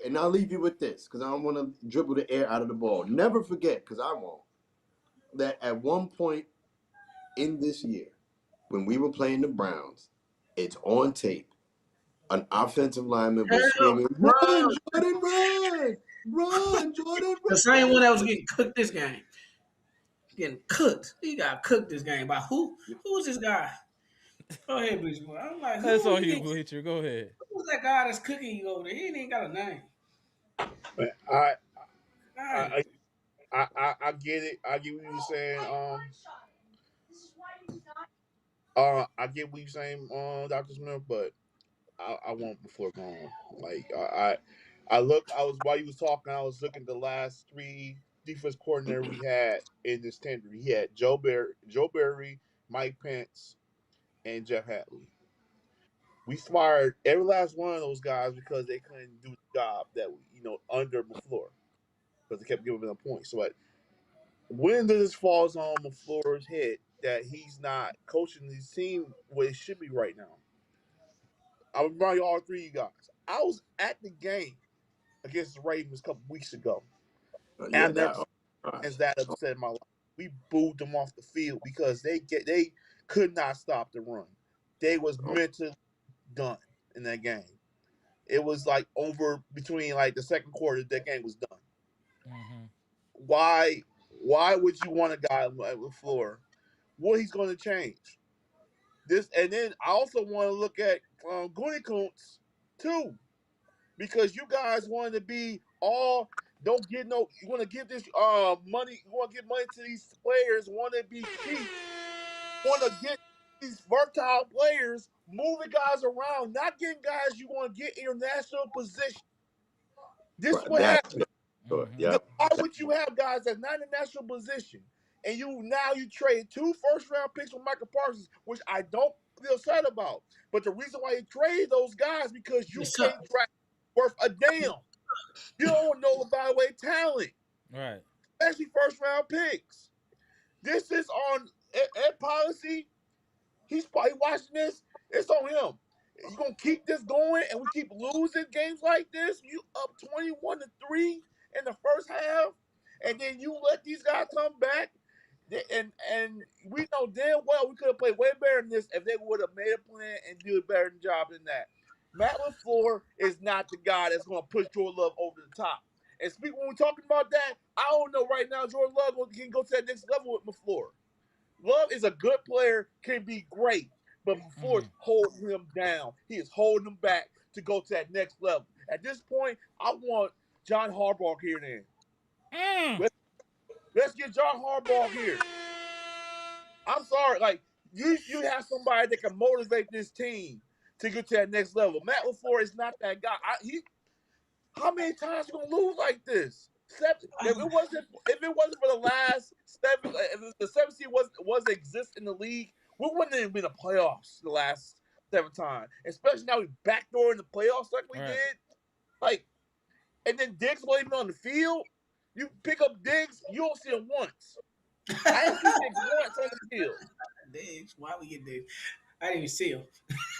Speaker 2: And I'll leave you with this, because I don't want to dribble the air out of the ball. Never forget, because I won't, that at one point in this year, when we were playing the Browns, it's on tape. An offensive lineman was screaming, "Run, Jordan, run! Run, Jordan, run!"
Speaker 4: The same one that was getting cooked this game. Getting cooked. He got cooked this game. By who? Who's this guy? Go ahead, Bleacher Boy. I'm like,
Speaker 1: That's
Speaker 4: who?
Speaker 1: on you, Bleacher. Go ahead.
Speaker 4: Who's that guy that's cooking you over there? He ain't even got a name.
Speaker 3: I get it. I get what you're saying. I get what you're saying, Dr. Smith, but I want before going. Like while you was talking, I was looking at the last 3 defense coordinator we had in this tender. He had Joe Barry, Mike Pence, and Jeff Hafley. We fired every last one of those guys because they couldn't do the job that under LaFleur, because they kept giving them points. So when this falls on LaFleur's head that he's not coaching his team where it should be right now. I'll remind you all 3 of you guys. I was at the game against the Ravens a couple weeks ago. And I never been that upset in my life. We booed them off the field because they could not stop the run. They was mentally done in that game. It was like over between like the second quarter, that game was done.
Speaker 1: Mm-hmm.
Speaker 3: Why would you want a guy like LaFleur? What he's going to change? This, and then I also want to look at Gutekunst too, because you guys want to be all don't get no. You want to give this money. You want to give money to these players. Want to be cheap. Want to get these versatile players, moving guys around, not getting guys you want to get in your national position. This is what happens.
Speaker 2: Yeah.
Speaker 3: Why would you have guys that's not in a national position, and you trade 2 first-round picks for Michael Parsons, which I don't feel sad about. But the reason why you trade those guys because you can't draft worth a damn. You don't know about way talent,
Speaker 1: right?
Speaker 3: Especially first-round picks. This is on Ed policy. He's probably watching this. It's on him. You gonna keep this going, and we keep losing games like this? You up 21-3 in the first half, and then you let these guys come back, and we know damn well we could have played way better than this if they would have made a plan and do a better job than that. Matt LaFleur is not the guy that's gonna push Jordan Love over the top. And when we're talking about that, I don't know right now Jordan Love can go to that next level with LaFleur. Love is a good player, can be great. But LaFleur is holding him down. He is holding him back to go to that next level. At this point, I want John Harbaugh here then. Let's get John Harbaugh here. I'm sorry. Like, you have somebody that can motivate this team to get to that next level. Matt LaFleur is not that guy. How many times you going to lose like this? 7. If it wasn't for the last 7, if the 7 seed was exist in the league, we wouldn't have been in the playoffs the last 7 times. Especially now we backdoor in the playoffs like we did. Like, and then Diggs wasn't even on the field. You pick up Diggs, you don't see him once. I didn't see Diggs once on the field.
Speaker 4: Diggs? Why we get Diggs? I didn't even see him.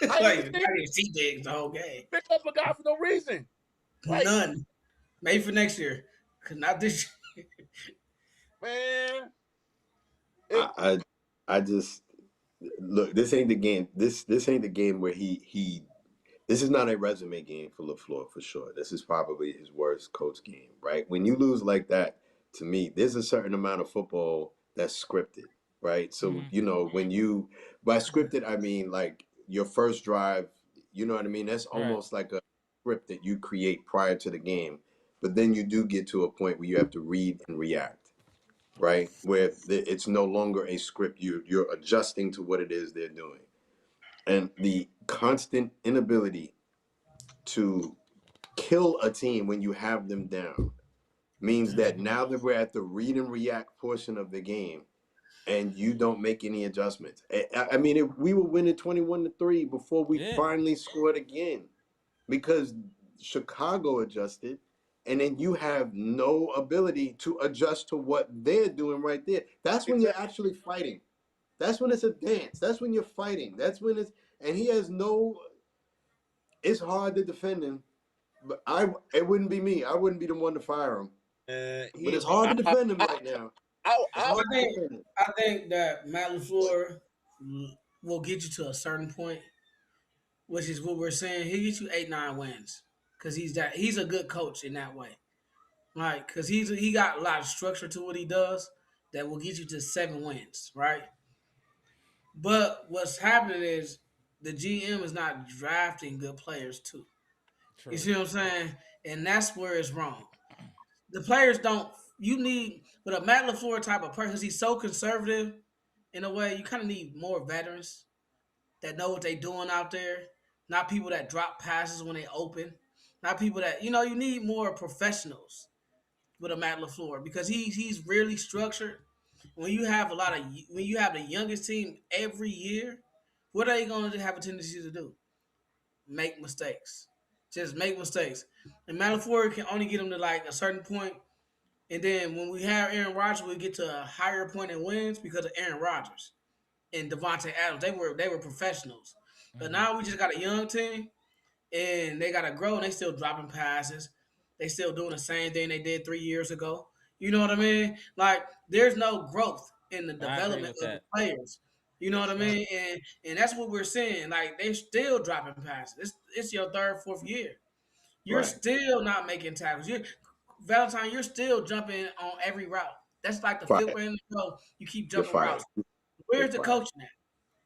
Speaker 4: I didn't even see Diggs the whole game.
Speaker 3: Pick up a guy for no reason.
Speaker 4: Like, none. Maybe for next year. Cause not this year.
Speaker 3: Man.
Speaker 2: I just look, this ain't the game. This ain't the game where this is not a resume game for LaFleur for sure. This is probably his worst coach game, right? When you lose like that, to me, there's a certain amount of football that's scripted, right? So, when by scripted, I mean like your first drive, you know what I mean? That's almost like a script that you create prior to the game. But then you do get to a point where you have to read and react. right? Where it's no longer a script. You're adjusting to what it is they're doing. And the constant inability to kill a team when you have them down means that now that we're at the read and react portion of the game and you don't make any adjustments. I mean, we were winning 21-3 before we finally scored again because Chicago adjusted, and then you have no ability to adjust to what they're doing right there. That's when you're actually fighting. That's when it's a dance. That's when you're fighting. That's when and he has no. It's hard to defend him, but it wouldn't be me. I wouldn't be the one to fire him. But it's hard to defend him right now.
Speaker 4: I think that Matt LaFleur will get you to a certain point, which is what we're saying. He'll get you 8-9 wins because he's a good coach in that way, right? Because he got a lot of structure to what he does that will get you to 7 wins, right? But what's happening is the GM is not drafting good players too.
Speaker 1: True.
Speaker 4: You see what I'm saying? And that's where it's wrong. The players don't. You need with a Matt LaFleur type of person. Because he's so conservative, in a way, you kind of need more veterans that know what they're doing out there. Not people that drop passes when they open. Not people that you need more professionals with a Matt LaFleur because he's really structured. When you have the youngest team every year, what are they going to have a tendency to do? Make mistakes. Just make mistakes. And Matt LaFleur can only get them to like a certain point. And then when we have Aaron Rodgers, we get to a higher point in wins because of Aaron Rodgers and Devontae Adams. They were professionals. But now we just got a young team and they gotta grow and they still dropping passes. They still doing the same thing they did 3 years ago. You know what I mean? Like there's no growth in the development of the players. You know what I mean? And that's what we're seeing. Like they're still dropping passes. It's your third, fourth year. You're still not making tackles. Valentine, you're still jumping on every route. That's like the fifth way in the show. You keep jumping routes. Where's the coaching at?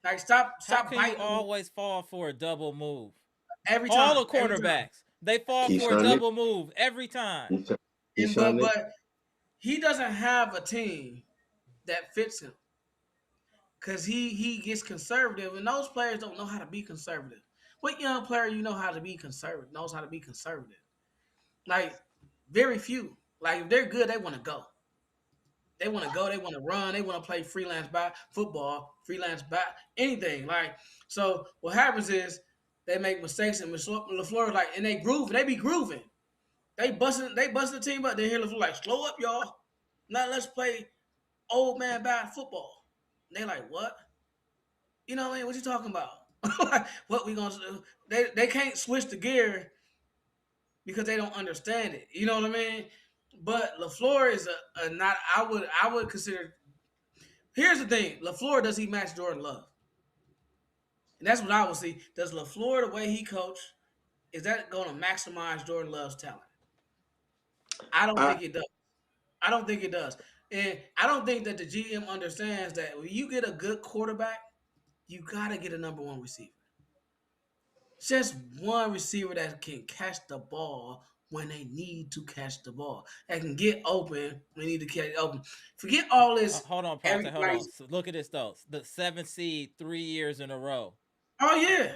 Speaker 4: Like stop
Speaker 1: How can
Speaker 4: biting.
Speaker 1: You always fall for a double move?
Speaker 4: Every time.
Speaker 1: All the cornerbacks, they fall for a double move every time.
Speaker 4: But he doesn't have a team that fits him. Because he gets conservative, and those players don't know how to be conservative. What young player knows how to be conservative? Like, very few. Like, if they're good, they want to go. They want to go. They want to run. They want to play freelance football, freelance anything. Like, so what happens is they make mistakes, and LaFleur like, and they groove. They be grooving. They busting the team up. They hear LaFleur like, slow up, y'all. Now let's play old man bad football. And they like, what? You know what I mean? What you talking about? What we gonna do? They can't switch the gear because they don't understand it. You know what I mean? But LaFleur is a not. I would consider. Here's the thing: LaFleur, does he match Jordan Love? And that's what I would see. Does LaFleur, the way he coach, is that going to maximize Jordan Love's talent? I don't think it does. I don't think it does. And I don't think that the GM understands that when you get a good quarterback, you got to get a number one receiver. Just one receiver that can catch the ball when they need to catch the ball. That can get open when they need to catch open. Forget all this.
Speaker 1: Hold on, Parker. Hold on. So look at this, though. The 7th seed 3 years in a row.
Speaker 4: Oh, yeah.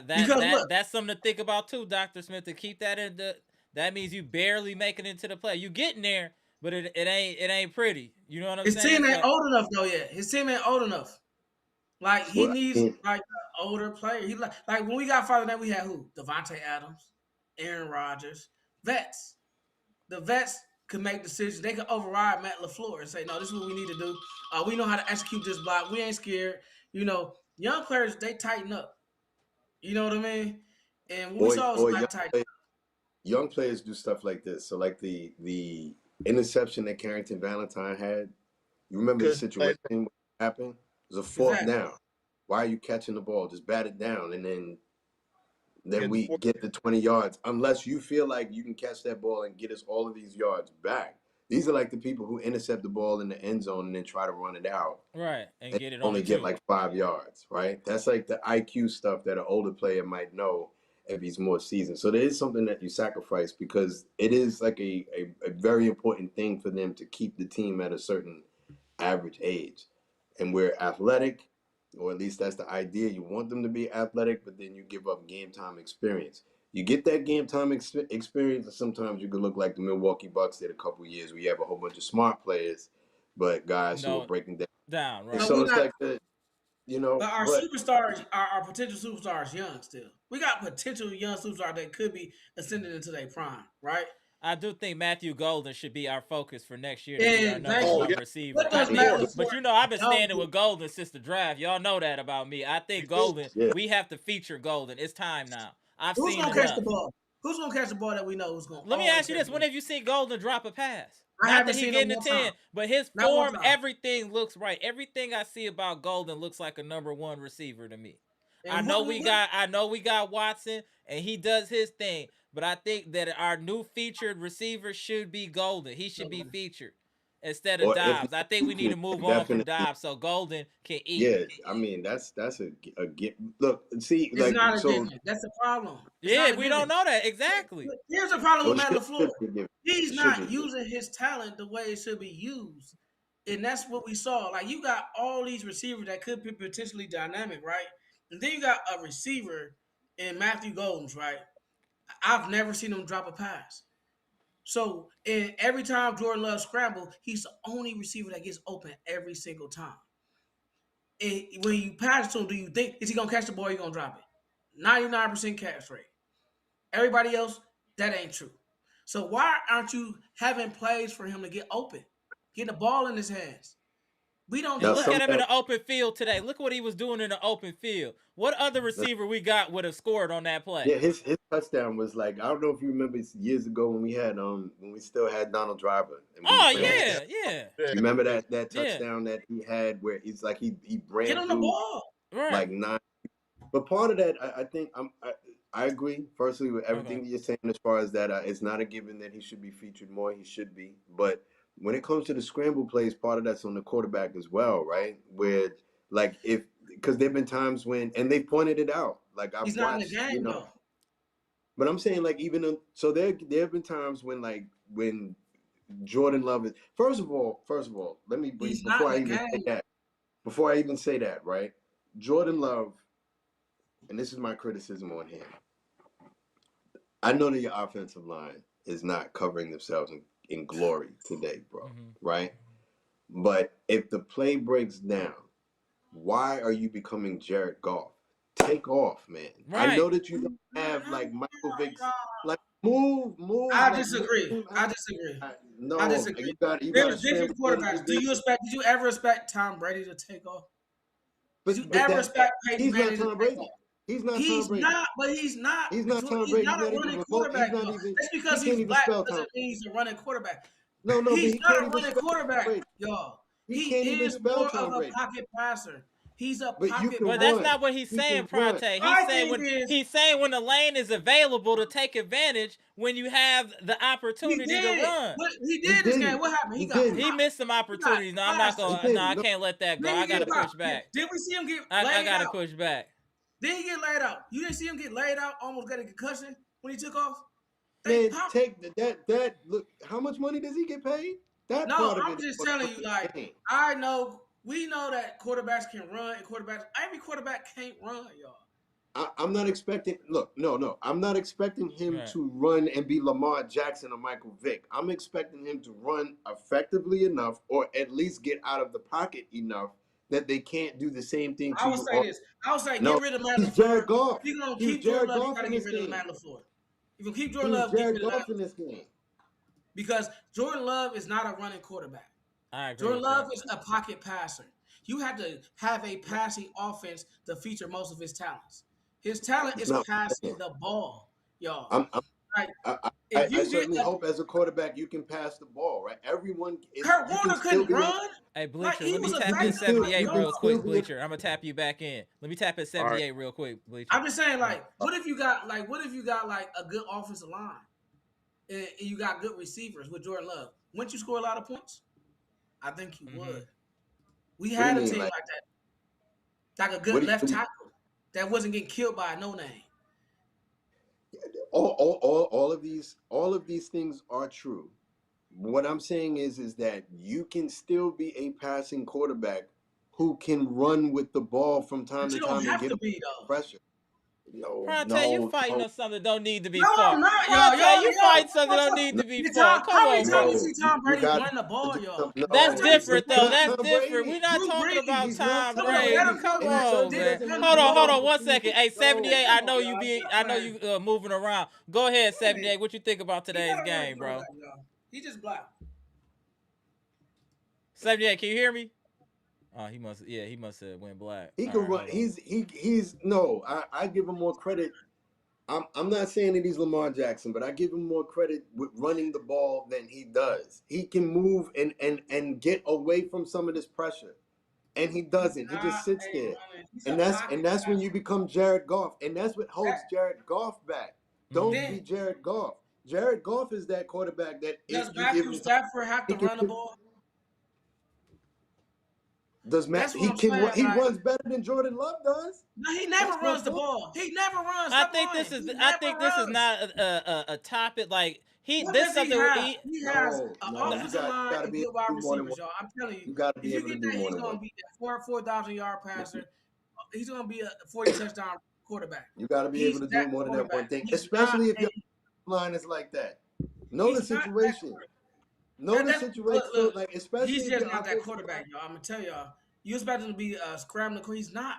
Speaker 1: That's something to think about, too, Dr. Smith, to keep that in the... That means you barely make it into the play. You getting there, but it ain't pretty. You know what I'm saying?
Speaker 4: His team ain't old enough, though, yet. His team ain't old enough. Like, he needs, like, an older player. He like when we got Friday night, we had who? Devontae Adams, Aaron Rodgers, vets. The vets could make decisions. They could override Matt LaFleur and say, no, this is what we need to do. We know how to execute this block. We ain't scared. You know, young players, they tighten up. You know what I mean? And what we saw was not tighten up.
Speaker 2: Young players do stuff like this. So, like the interception that Carrington Valentine had, you remember the situation what happened? It was a fourth down. Why are you catching the ball? Just bat it down, and then we get the 20 yards. Unless you feel like you can catch that ball and get us all of these yards back. These are like the people who intercept the ball in the end zone and then try to run it out.
Speaker 1: Right, and get it on
Speaker 2: only get like 5 yards, right? That's like the IQ stuff that an older player might know if he's more seasoned. So there is something that you sacrifice because it is like a very important thing for them to keep the team at a certain average age. And we're athletic, or at least that's the idea. You want them to be athletic, but then you give up game time experience. You get that game time experience, and sometimes you can look like the Milwaukee Bucks did a couple years, where you have a whole bunch of smart players, but guys who are
Speaker 1: No,
Speaker 2: breaking down.
Speaker 1: down,
Speaker 2: And
Speaker 1: right.
Speaker 4: But
Speaker 2: so
Speaker 4: we
Speaker 2: it's
Speaker 4: got,
Speaker 2: like the, you know,
Speaker 4: but our
Speaker 2: but
Speaker 4: superstars, our potential superstars, young still. We got potential young superstars that could be ascending into their prime, right?
Speaker 1: I do think Matthew Golden should be our focus for next year to be our
Speaker 4: And
Speaker 1: number
Speaker 4: thank
Speaker 3: Oh
Speaker 1: one
Speaker 4: you.
Speaker 3: yeah,
Speaker 1: receiver.
Speaker 4: What
Speaker 1: I
Speaker 4: does
Speaker 3: of
Speaker 1: think,
Speaker 4: Matt
Speaker 3: course.
Speaker 1: but
Speaker 4: LaFleur
Speaker 1: you know, I've been
Speaker 4: don't
Speaker 1: standing
Speaker 4: do?
Speaker 1: with Golden since the draft. Y'all know that about me. I think Golden,
Speaker 2: yeah,
Speaker 1: we have to feature Golden. It's time now. I've
Speaker 4: Who's
Speaker 1: seen
Speaker 4: gonna catch the
Speaker 1: enough.
Speaker 4: ball? Who's gonna catch the ball that we know who's gonna
Speaker 1: Let me
Speaker 4: always
Speaker 1: ask you
Speaker 4: catch
Speaker 1: this:
Speaker 4: the
Speaker 1: when
Speaker 4: ball?
Speaker 1: have you seen Golden drop a pass?
Speaker 4: I
Speaker 1: Not that
Speaker 4: haven't
Speaker 1: he
Speaker 4: seen
Speaker 1: getting
Speaker 4: him
Speaker 1: a
Speaker 4: one
Speaker 1: 10,
Speaker 4: time.
Speaker 1: but his
Speaker 4: Not one
Speaker 1: form,
Speaker 4: time.
Speaker 1: everything looks right. Everything I see about Golden looks like a number one receiver to me. I
Speaker 4: And
Speaker 1: know we got Watson and he does his thing, but I think that our new featured receiver should be Golden. He should be featured instead of
Speaker 2: or if
Speaker 1: Dobbs. I
Speaker 2: not
Speaker 1: think we need to
Speaker 2: featured,
Speaker 1: move on from
Speaker 2: definitely,
Speaker 1: Dobbs so Golden can eat.
Speaker 2: yeah. I mean, that's a get. Look, see,
Speaker 4: it's
Speaker 2: like
Speaker 4: not a
Speaker 2: so.
Speaker 4: given. That's the problem. It's
Speaker 1: Yeah,
Speaker 4: not a
Speaker 1: we don't
Speaker 4: given.
Speaker 1: know that exactly.
Speaker 4: Here's the problem
Speaker 2: Well,
Speaker 4: with
Speaker 2: it
Speaker 4: Matt LaFleur.
Speaker 2: should be given.
Speaker 4: He's
Speaker 2: It should be
Speaker 4: not
Speaker 2: given.
Speaker 4: using his talent the way it should be used. And that's what we saw. Like you got all these receivers that could be potentially dynamic, right? And then you got a receiver in Matthew Goldens, right? I've never seen him drop a pass. So and every time Jordan Love scramble, he's the only receiver that gets open every single time. And when you pass to him, do you think is he gonna catch the ball or you gonna drop it? 99% catch rate. Everybody else, that ain't true. So why aren't you having plays for him to get open, getting the ball in his hands? We don't
Speaker 1: And
Speaker 2: Now,
Speaker 4: do
Speaker 1: look
Speaker 4: that.
Speaker 1: at him in
Speaker 2: sometimes,
Speaker 1: the open field today. Look what he was doing in the open field. What other receiver we got would have scored on that play?
Speaker 2: yeah, his touchdown was like, I don't know if you remember years ago when we had when we still had Donald Driver and we
Speaker 1: Oh
Speaker 2: ran.
Speaker 1: yeah, yeah,
Speaker 3: Yeah.
Speaker 2: You remember that
Speaker 1: yeah.
Speaker 2: touchdown that he had where it's like he
Speaker 4: Get
Speaker 2: ran
Speaker 4: on the
Speaker 2: through
Speaker 4: ball.
Speaker 1: Right.
Speaker 2: like 9. But part of that, I think I agree. Firstly, with everything
Speaker 1: Okay.
Speaker 2: that you're saying, as far as that, it's not a given that he should be featured more. He should be, but when it comes to the scramble plays, part of that's on the quarterback as well, right? Where like if because there've been times when and they pointed it out. Like I've
Speaker 4: He's not in the
Speaker 2: watched,
Speaker 4: game though.
Speaker 2: but I'm saying like so there have been times when Jordan Love is first of all, let me bring
Speaker 4: He's not in the game.
Speaker 2: before I even say that, right? Jordan Love, and this is my criticism on him. I know that your offensive line is not covering themselves in glory today, bro, right? But if the play breaks down, why are you becoming Jared Goff? Take off, man. I know
Speaker 1: Right.
Speaker 2: that you don't have like Michael Vick's like move,
Speaker 4: I
Speaker 2: like
Speaker 4: disagree.
Speaker 2: move.
Speaker 4: I disagree. I
Speaker 2: No,
Speaker 4: disagree.
Speaker 2: you got to
Speaker 4: There's
Speaker 2: scramble.
Speaker 4: different quarterbacks. Did you ever expect Tom Brady to take off? Did you
Speaker 2: But
Speaker 4: ever
Speaker 2: that
Speaker 4: expect Peyton
Speaker 2: he's not
Speaker 4: Manning to
Speaker 2: Tom
Speaker 4: take
Speaker 2: Brady.
Speaker 4: off?
Speaker 2: He's not Tom
Speaker 4: He's
Speaker 2: Brady.
Speaker 4: not, but he's not.
Speaker 2: He's not Tom
Speaker 4: He's
Speaker 2: Brady.
Speaker 4: not
Speaker 2: He's
Speaker 4: a
Speaker 2: not even
Speaker 4: running
Speaker 2: remote. He's
Speaker 4: quarterback,
Speaker 2: not
Speaker 4: y'all.
Speaker 2: even.
Speaker 4: Just
Speaker 2: He
Speaker 4: because
Speaker 2: can't
Speaker 4: he's
Speaker 2: even
Speaker 4: black
Speaker 2: spell Tom.
Speaker 4: doesn't mean he's a running quarterback.
Speaker 2: No, but
Speaker 4: He's
Speaker 2: he
Speaker 4: not
Speaker 2: can't
Speaker 4: a
Speaker 2: even
Speaker 4: running
Speaker 2: spell Tom
Speaker 4: quarterback,
Speaker 2: Brady.
Speaker 4: y'all.
Speaker 2: He
Speaker 4: He
Speaker 2: can't even
Speaker 4: is
Speaker 2: spell
Speaker 4: more
Speaker 2: Tom
Speaker 4: of a
Speaker 2: Brady.
Speaker 4: pocket passer. He's a
Speaker 2: But you
Speaker 4: pocket
Speaker 2: can
Speaker 1: But that's
Speaker 2: run.
Speaker 1: not what he's
Speaker 2: He
Speaker 1: saying,
Speaker 2: can run.
Speaker 1: Prante.
Speaker 4: My thing is,
Speaker 1: He's saying when the lane is available to take advantage when you have the
Speaker 4: he
Speaker 1: opportunity to
Speaker 4: did.
Speaker 1: run.
Speaker 4: What he
Speaker 2: He
Speaker 4: did this game.
Speaker 2: didn't.
Speaker 4: What happened?
Speaker 2: He
Speaker 4: He got
Speaker 2: didn't.
Speaker 1: He
Speaker 4: popped.
Speaker 1: missed some
Speaker 4: He got
Speaker 1: opportunities. No, I'm not
Speaker 4: blasted.
Speaker 2: He
Speaker 1: gonna. No, I
Speaker 2: didn't. No,
Speaker 1: can't let that go.
Speaker 4: Then
Speaker 1: I
Speaker 4: he
Speaker 1: gotta
Speaker 4: get popped.
Speaker 1: push back.
Speaker 4: Did we see him get
Speaker 1: I
Speaker 4: laid
Speaker 1: gotta
Speaker 4: out?
Speaker 1: push back.
Speaker 4: Then he get laid out. You didn't see him get laid out, almost got a concussion when he took off. They
Speaker 2: man,
Speaker 4: popped.
Speaker 2: take that. Look, how much money does he get paid? That
Speaker 4: No,
Speaker 2: part of
Speaker 4: I'm
Speaker 2: it is
Speaker 4: just
Speaker 2: what
Speaker 4: telling
Speaker 2: I'm
Speaker 4: you, like,
Speaker 2: saying.
Speaker 4: we know that quarterbacks can run and every quarterback can't run, y'all.
Speaker 2: I'm not expecting. Look, no. I'm not expecting him
Speaker 1: Right.
Speaker 2: to run and be Lamar Jackson or Michael Vick. I'm expecting him to run effectively enough, or at least get out of the pocket enough that they can't do the same thing
Speaker 4: I
Speaker 2: to
Speaker 4: would
Speaker 2: you.
Speaker 4: say this. I would say
Speaker 2: No,
Speaker 4: get rid of Matt
Speaker 2: he's
Speaker 4: LaFleur.
Speaker 2: Jared Goff.
Speaker 4: If you're gonna
Speaker 2: He was
Speaker 4: keep Jordan
Speaker 2: Jared
Speaker 4: Love, you
Speaker 2: Goff
Speaker 4: gotta
Speaker 2: in
Speaker 4: get
Speaker 2: this
Speaker 4: rid of
Speaker 2: game.
Speaker 4: Matt LaFleur. If you keep
Speaker 2: He
Speaker 4: Jordan
Speaker 2: was
Speaker 4: Love, get rid
Speaker 2: Jared
Speaker 4: of
Speaker 2: Goff
Speaker 4: Matt
Speaker 2: in this game.
Speaker 4: because Jordan Love is not a running quarterback.
Speaker 1: I agree
Speaker 4: Jordan
Speaker 1: with
Speaker 4: Love
Speaker 1: that.
Speaker 4: is a pocket passer. You have to have a passing offense to feature most of his talents. His talent
Speaker 2: It's
Speaker 4: is
Speaker 2: not.
Speaker 4: passing the ball, y'all.
Speaker 2: I'm,
Speaker 4: Like
Speaker 2: I
Speaker 4: if you get
Speaker 2: certainly hope as a quarterback you can pass the ball, right? Everyone,
Speaker 4: Kurt
Speaker 2: you can
Speaker 4: Warner
Speaker 2: still
Speaker 4: couldn't
Speaker 2: be.
Speaker 4: run.
Speaker 1: Hey
Speaker 4: Like
Speaker 1: Bleacher,
Speaker 4: he
Speaker 1: let me
Speaker 4: was
Speaker 1: tap in
Speaker 4: effective. Like
Speaker 1: 78
Speaker 2: you can
Speaker 1: real
Speaker 2: still
Speaker 1: quick,
Speaker 2: be.
Speaker 1: Bleacher. I'm gonna tap you back in. Let me tap in 78 real quick, Bleacher.
Speaker 4: I'm just saying, like, what if you got like a good offensive line and you got good receivers with Jordan Love? Wouldn't you score a lot of points? I think you would. We
Speaker 2: What do you
Speaker 4: had a
Speaker 2: mean,
Speaker 4: team
Speaker 2: like?
Speaker 4: like that, like a good
Speaker 2: What do
Speaker 4: left
Speaker 2: you?
Speaker 4: tackle that wasn't getting killed by a no name.
Speaker 2: All of these things are true, What I'm saying is that you can still be a passing quarterback who can run with the ball from time
Speaker 4: But
Speaker 2: to
Speaker 4: you don't
Speaker 2: time and
Speaker 4: have
Speaker 2: get
Speaker 4: to be though.
Speaker 2: pressure. No,
Speaker 1: Pronte, you
Speaker 2: no,
Speaker 1: fighting
Speaker 2: no,
Speaker 1: on something that don't need to be
Speaker 4: No,
Speaker 1: fought.
Speaker 4: I'm not, y'all.
Speaker 1: Pronte, you fighting something that
Speaker 4: What's
Speaker 1: don't
Speaker 4: up?
Speaker 1: need
Speaker 2: no,
Speaker 1: to be fought.
Speaker 4: Tom,
Speaker 1: Come
Speaker 4: how many
Speaker 1: on,
Speaker 4: times
Speaker 1: bro.
Speaker 4: you see Tom
Speaker 2: you
Speaker 4: Brady
Speaker 2: got
Speaker 4: run the ball, y'all?
Speaker 2: no.
Speaker 1: That's
Speaker 4: How many times you see
Speaker 1: different,
Speaker 2: It's
Speaker 1: though.
Speaker 4: Tom?
Speaker 2: not
Speaker 1: That's
Speaker 2: Tom
Speaker 1: different.
Speaker 2: Brady.
Speaker 1: We're not
Speaker 4: Drew
Speaker 1: talking about
Speaker 4: Brees.
Speaker 2: He's not
Speaker 1: Tom
Speaker 2: Tom
Speaker 4: Come on, let
Speaker 1: Brady.
Speaker 4: him
Speaker 2: Brady,
Speaker 1: Come
Speaker 4: go.
Speaker 2: and he
Speaker 1: on,
Speaker 2: certainly
Speaker 1: man.
Speaker 2: doesn't run
Speaker 1: Hold
Speaker 2: the
Speaker 1: on, hold
Speaker 2: ball
Speaker 1: on,
Speaker 2: with
Speaker 1: 1 second. Hey,
Speaker 2: no.
Speaker 1: 78.
Speaker 4: Come
Speaker 1: I
Speaker 4: on,
Speaker 1: know you
Speaker 4: y'all.
Speaker 1: be.
Speaker 4: Stop
Speaker 1: I know
Speaker 4: playing.
Speaker 1: you moving around. Go ahead,
Speaker 4: Go ahead.
Speaker 1: 78. What you think about
Speaker 4: He
Speaker 1: today's
Speaker 4: not a running
Speaker 1: game, bro?
Speaker 4: quarterback, y'all. He just black.
Speaker 1: 78. Can you hear me? Oh, he must. Yeah, he must have went black.
Speaker 2: He
Speaker 1: All
Speaker 2: could
Speaker 1: right,
Speaker 2: run.
Speaker 1: hold on.
Speaker 2: He's no. I give him more credit. I'm not saying that he's Lamar Jackson, but I give him more credit with running the ball than he does. He can move and get away from some of this pressure, and he
Speaker 4: He's
Speaker 2: doesn't. He
Speaker 4: not
Speaker 2: just sits
Speaker 4: a
Speaker 2: there,
Speaker 4: running. He's a
Speaker 2: and
Speaker 4: pocket
Speaker 2: that's when you
Speaker 4: passer.
Speaker 2: become Jared Goff, and that's what
Speaker 4: That,
Speaker 2: holds Jared Goff back.
Speaker 1: Mm-hmm.
Speaker 2: Don't
Speaker 4: then
Speaker 2: be Jared Goff. Jared Goff is that quarterback that if
Speaker 4: does
Speaker 2: you give
Speaker 4: Matthew
Speaker 2: him time,
Speaker 4: Stafford have
Speaker 2: he
Speaker 4: to
Speaker 2: can.
Speaker 4: run the ball?
Speaker 2: Does Matt?
Speaker 4: That's what I'm saying.
Speaker 2: He
Speaker 4: Like,
Speaker 2: runs better than Jordan Love does.
Speaker 4: no, he never
Speaker 2: That's my
Speaker 4: runs the
Speaker 2: point.
Speaker 4: ball. He never runs.
Speaker 1: I
Speaker 4: Stop
Speaker 1: think
Speaker 4: lying.
Speaker 1: this is.
Speaker 4: He
Speaker 1: I
Speaker 4: never
Speaker 1: think this is
Speaker 4: runs.
Speaker 1: not a topic like he.
Speaker 4: What
Speaker 1: This
Speaker 4: does he
Speaker 1: something
Speaker 4: have?
Speaker 1: he.
Speaker 4: He has
Speaker 2: No,
Speaker 4: an
Speaker 2: no,
Speaker 4: offensive line
Speaker 2: you got to
Speaker 4: and
Speaker 2: be able
Speaker 4: good wide
Speaker 2: to do more than
Speaker 4: receivers,
Speaker 2: one.
Speaker 4: y'all. I'm telling you,
Speaker 2: You got to
Speaker 4: if
Speaker 2: be
Speaker 4: you
Speaker 2: able to
Speaker 4: get
Speaker 2: do
Speaker 4: that,
Speaker 2: more
Speaker 4: he's
Speaker 2: than one.
Speaker 4: gonna be a 4,000 yard passer. He's gonna be a 40 touchdown quarterback.
Speaker 2: You got to be able
Speaker 4: He's
Speaker 2: to do
Speaker 4: that
Speaker 2: more than that one
Speaker 4: quarterback.
Speaker 2: thing,
Speaker 4: He's not
Speaker 2: especially if
Speaker 4: a.
Speaker 2: your line is like that. Know the
Speaker 4: He's not that
Speaker 2: situation.
Speaker 4: quarterback.
Speaker 2: Know the
Speaker 4: That's
Speaker 2: situation.
Speaker 4: look,
Speaker 2: So,
Speaker 4: look.
Speaker 2: like, especially
Speaker 4: He's
Speaker 2: if
Speaker 4: just
Speaker 2: your
Speaker 4: not that
Speaker 2: offensive
Speaker 4: quarterback,
Speaker 2: line.
Speaker 4: y'all. I'm gonna tell y'all. You expect him to be scrambling. He's not.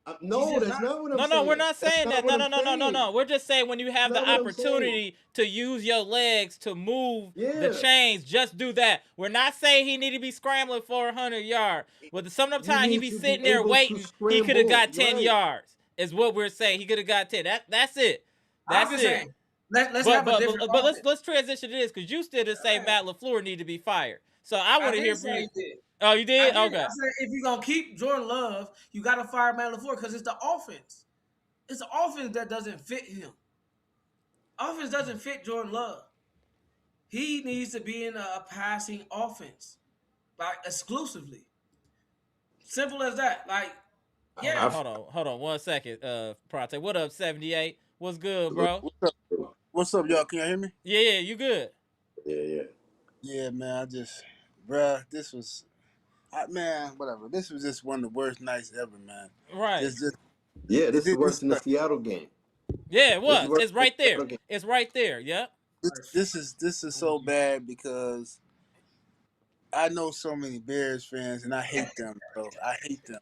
Speaker 4: He's
Speaker 2: No,
Speaker 4: just
Speaker 2: that's
Speaker 4: not.
Speaker 2: not what I'm
Speaker 1: No, we're
Speaker 2: saying.
Speaker 1: not
Speaker 2: That's
Speaker 1: saying
Speaker 2: not
Speaker 1: that.
Speaker 2: what
Speaker 1: No,
Speaker 2: I'm
Speaker 1: no, no, no, no,
Speaker 2: saying.
Speaker 1: no. We're just saying when you
Speaker 2: That's
Speaker 1: have the
Speaker 2: not what I'm saying.
Speaker 1: opportunity to use your legs to move the
Speaker 2: Yeah,
Speaker 1: chains, just do that. We're not saying he need to be scrambling for 100 yards. But some of the
Speaker 2: you
Speaker 1: time he
Speaker 2: need
Speaker 1: be
Speaker 2: to be
Speaker 1: sitting there
Speaker 2: able to
Speaker 1: waiting. He could have
Speaker 2: scramble.
Speaker 1: got 10
Speaker 2: Right.
Speaker 1: yards. Is what we're saying. He could have got 10. That's it.
Speaker 4: I'm
Speaker 1: That's
Speaker 4: just
Speaker 1: it.
Speaker 4: saying. Let's
Speaker 1: But
Speaker 4: have a
Speaker 1: but
Speaker 4: different
Speaker 1: but, but let's
Speaker 4: offense.
Speaker 1: let's transition to this because you still didn't say
Speaker 4: All right.
Speaker 1: Matt LaFleur need to be fired. So I
Speaker 4: I
Speaker 1: want to hear
Speaker 4: didn't
Speaker 1: from
Speaker 4: say
Speaker 1: you.
Speaker 4: he did.
Speaker 1: Oh, you
Speaker 4: I
Speaker 1: did?
Speaker 4: did.
Speaker 1: Okay.
Speaker 4: I said if you're gonna keep Jordan Love, you got to fire Matt LaFleur because it's the offense. It's the offense that doesn't fit him. Offense doesn't fit Jordan Love. He needs to be in a passing offense, like exclusively. Simple as that. Like,
Speaker 1: All right,
Speaker 4: yeah.
Speaker 2: I
Speaker 1: hold on 1 second. Prate, what up, 78? What's good, bro?
Speaker 5: What's up, y'all? Can y'all hear me?
Speaker 1: Yeah, you good?
Speaker 2: yeah.
Speaker 5: Yeah, man. Bruh, this was, man, whatever. This was just one of the worst nights ever, man.
Speaker 1: Right.
Speaker 5: Just,
Speaker 2: Yeah, this is worse
Speaker 5: this,
Speaker 2: than the Seattle game.
Speaker 1: Yeah, it
Speaker 2: This is
Speaker 1: was.
Speaker 2: worse
Speaker 1: It's
Speaker 2: than
Speaker 1: right
Speaker 2: the
Speaker 1: there.
Speaker 2: Seattle game.
Speaker 1: It's right there. Yep.
Speaker 5: this is so bad because I know so many Bears fans and I hate them, bro. I hate them.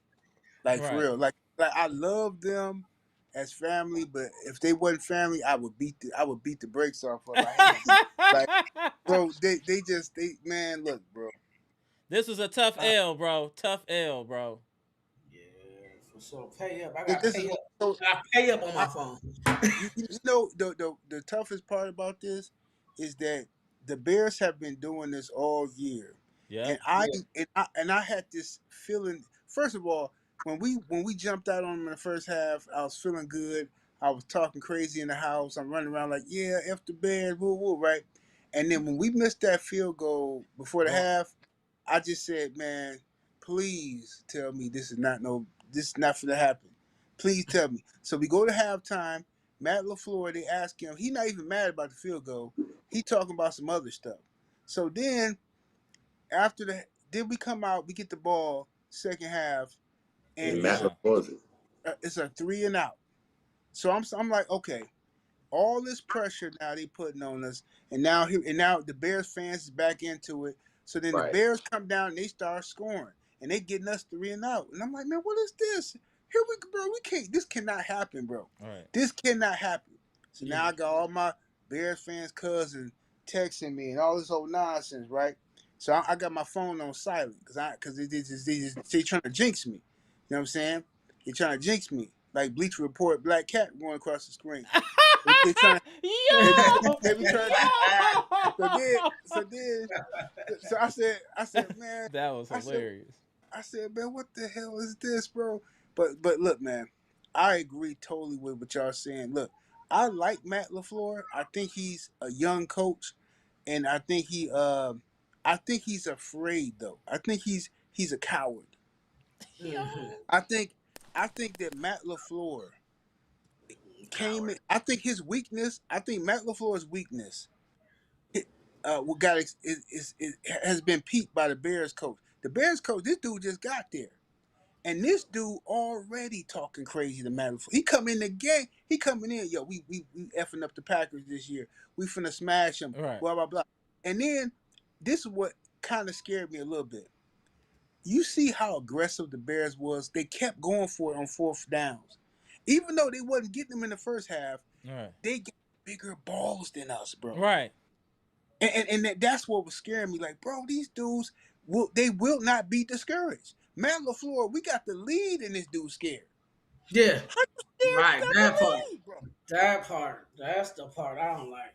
Speaker 5: Like, for
Speaker 1: Right.
Speaker 5: real. Like I love them as family, but if they wasn't family, I would beat the brakes off of. I hate them. Like, bro, man, look, bro.
Speaker 1: This was a tough
Speaker 5: Uh,
Speaker 1: L, bro. Tough L, bro.
Speaker 4: Yeah, for sure. Pay up. I got to
Speaker 5: this is
Speaker 4: pay up.
Speaker 5: so.
Speaker 4: I pay up on my phone.
Speaker 5: You know the toughest part about this is that the Bears have been doing this all year, and
Speaker 1: Yep.
Speaker 4: Yeah.
Speaker 5: I had this feeling. First of all, when we jumped out on them in the first half, I was feeling good. I was talking crazy in the house. I'm running around like, yeah, F the Bears, woo woo, right? And then when we missed that field goal before the
Speaker 1: Go.
Speaker 5: half, I just said, man, please tell me this is not for to happen. Please tell me. So we go to halftime. Matt LaFleur, they ask him, he not even mad about the field goal. He talking about some other stuff. So then then we come out, we get the ball second half, and
Speaker 2: And
Speaker 1: Three and
Speaker 2: Matt
Speaker 1: out.
Speaker 2: LaFleur's it.
Speaker 5: it's a 3-and-out. So I'm like, okay, all this pressure now they putting on us, and now the Bears fans is back into it. So then the
Speaker 2: Right.
Speaker 5: Bears come down and they start scoring, and they getting us 3-and-out, and I'm like, man, what is this? Here we go, bro. We can't. This cannot happen, bro.
Speaker 1: All right.
Speaker 5: This cannot happen. So now
Speaker 4: Yeah.
Speaker 5: I got all my Bears fans cousins texting me and all this old nonsense, right? So I got my phone on silent because they trying to jinx me. You know what I'm saying? They trying to jinx me like Bleacher Report Black Cat going across the screen. They trying
Speaker 1: Yo!
Speaker 5: they be trying to jinx me. So then
Speaker 1: Yo!
Speaker 5: so then so I said, man,
Speaker 1: That was
Speaker 5: I said
Speaker 1: hilarious.
Speaker 5: man, what the hell is this, bro? But look, man, I agree totally with what y'all saying. Look, I like Matt LaFleur. I think he's a young coach, and I think he's afraid though. I think he's a coward.
Speaker 4: Mm-hmm.
Speaker 1: Yo!
Speaker 5: I think that Matt LaFleur came in.
Speaker 4: Coward.
Speaker 5: I think Matt LaFleur's weakness. what got it has been peaked by the Bears coach. The Bears coach, this dude just got there. And this dude already talking crazy to Matt LaFleur. He come in the game. He coming in, yo, we effing up the Packers this year. We finna smash them.
Speaker 1: Right.
Speaker 5: Blah blah blah. And then this is what kind of scared me a little bit. You see how aggressive the Bears was. They kept going for it on fourth downs, even though they wasn't getting them in the first half.
Speaker 1: Right.
Speaker 5: They got bigger balls than us, bro.
Speaker 1: Right.
Speaker 5: And that's what was scaring me. Like, bro, these dudes will not be discouraged. Matt LaFleur, we got the lead, and this dude's scared.
Speaker 4: Yeah.
Speaker 5: How you scared?
Speaker 4: Right,
Speaker 5: You got
Speaker 4: that
Speaker 5: the
Speaker 4: part.
Speaker 5: lead, bro.
Speaker 4: That part. That's the part I don't like.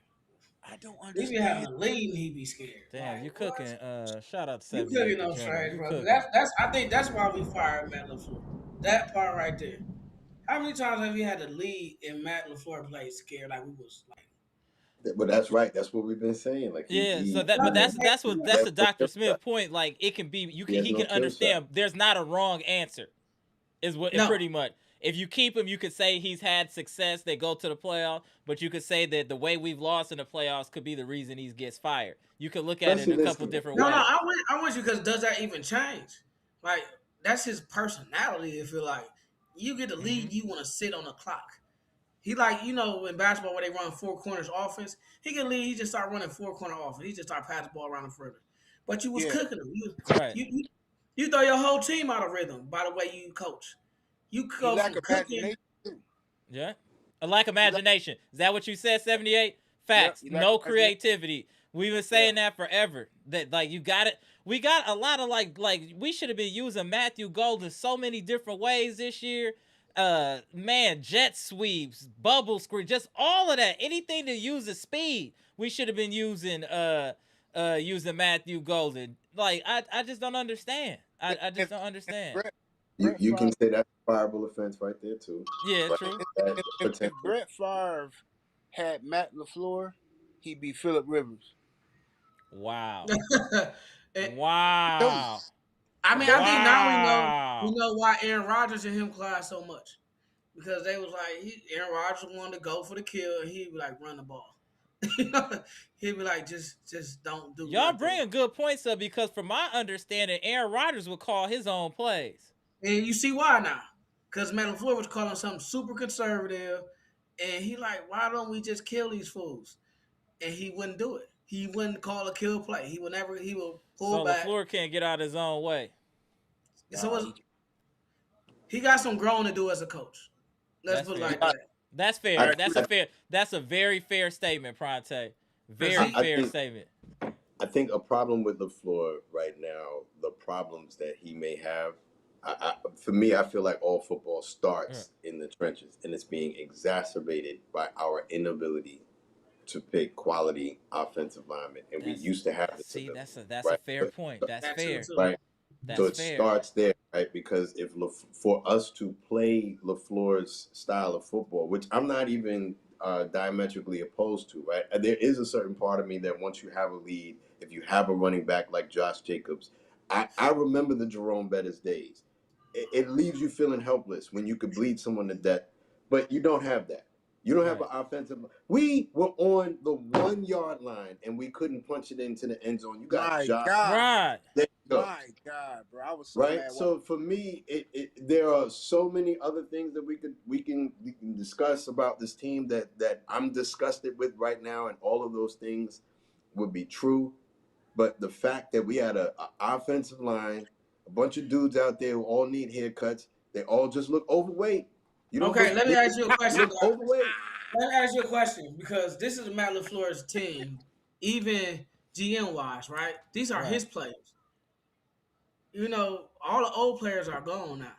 Speaker 5: I don't
Speaker 4: He be having
Speaker 5: understand.
Speaker 4: a lead and he be scared.
Speaker 1: Damn,
Speaker 4: Like,
Speaker 1: you
Speaker 4: what?
Speaker 1: cooking. Shout out to
Speaker 4: You
Speaker 1: 78
Speaker 4: cooking no
Speaker 1: Degenerate.
Speaker 4: trash,
Speaker 1: You
Speaker 4: bro.
Speaker 1: cooking.
Speaker 4: That's I think that's why we fired Matt LaFleur. That part right there. How many times have you had to lead and Matt LaFleur played scared like we was like?
Speaker 2: But that's right. That's what we've been saying. Like
Speaker 1: Yeah,
Speaker 2: he
Speaker 1: so that's the Dr. Smith point. Like it can be he can understand there's not a wrong answer. Is what
Speaker 4: No.
Speaker 1: pretty much. If you keep him, you could say he's had success. They go to the playoffs, but you could say that the way we've lost in the playoffs could be the reason he gets fired. You could look at it in a couple different ways.
Speaker 4: No, I want you because does that even change? Like that's his personality. If you're like you get the lead, you want to sit on the clock. He like in basketball where they run four corners offense. He can lead. He just start running four corner offense. He just start passing the ball around the perimeter. But you was cooking him. You throw your whole team out of rhythm by the way you coach. You go
Speaker 5: lack
Speaker 4: from
Speaker 5: of
Speaker 4: cooking.
Speaker 5: imagination too.
Speaker 1: Yeah, a lack of imagination. Is that what you said? 78 facts.
Speaker 5: Yep,
Speaker 1: No creativity. We've been saying that forever. That like you got it. We got a lot of like we should have been using Matthew Golden so many different ways this year. Man, jet sweeps, bubble screen, just all of that. Anything that uses speed, we should have been using using Matthew Golden. Like I just don't understand. I just don't understand.
Speaker 2: You can say that's a fireable offense right there too.
Speaker 1: Yeah,
Speaker 2: but
Speaker 1: true.
Speaker 5: If Brett Favre had Matt LaFleur, he'd be Phillip Rivers.
Speaker 1: Wow.
Speaker 4: And,
Speaker 1: wow.
Speaker 4: I mean, I think now we know why Aaron Rodgers and him clash so much. Because they was like, Aaron Rodgers wanted to go for the kill, and he'd be like, run the ball. He'd be like, just don't do.
Speaker 1: Y'all bringing good points up because, from my understanding, Aaron Rodgers would call his own plays.
Speaker 4: And you see why now? Because Matt LaFleur was calling something super conservative, and he like, why don't we just kill these fools? And he wouldn't do it. He wouldn't call a kill play. He would pull back.
Speaker 1: So LaFleur can't get out his own way.
Speaker 4: So he got some growing to do as a coach. Let's put it like that.
Speaker 1: That's fair. That's a very fair statement, Pronte. Very fair statement.
Speaker 2: I think a problem with LaFleur right now, the problems that he may have, for me, I feel like all football starts in the trenches, and it's being exacerbated by our inability to pick quality offensive linemen. And we used to have this.
Speaker 1: See, that's a fair point. That's fair.
Speaker 2: Right.
Speaker 1: That's
Speaker 2: so it
Speaker 1: fair.
Speaker 2: starts there, right? Because for us to play LaFleur's style of football, which I'm not even diametrically opposed to, right? There is a certain part of me that once you have a lead, if you have a running back like Josh Jacobs, I remember the Jerome Bettis days. It leaves you feeling helpless when you could bleed someone to death, but you don't have that. You don't have an offensive. We were on the 1 yard line and we couldn't punch it into the end zone. You got Josh.
Speaker 1: Right.
Speaker 2: There you go.
Speaker 5: My God, bro, I was so
Speaker 2: right.
Speaker 5: mad.
Speaker 2: So for me, there are so many other things that we can discuss about this team that I'm disgusted with right now, and all of those things would be true. But the fact that we had an offensive line, a bunch of dudes out there who all need haircuts, they all just look overweight.
Speaker 4: Let me ask you a question.
Speaker 2: Let
Speaker 4: me ask you a question because this is Matt LaFleur's team, even GM wise, right? These are his players. All the old players are gone now,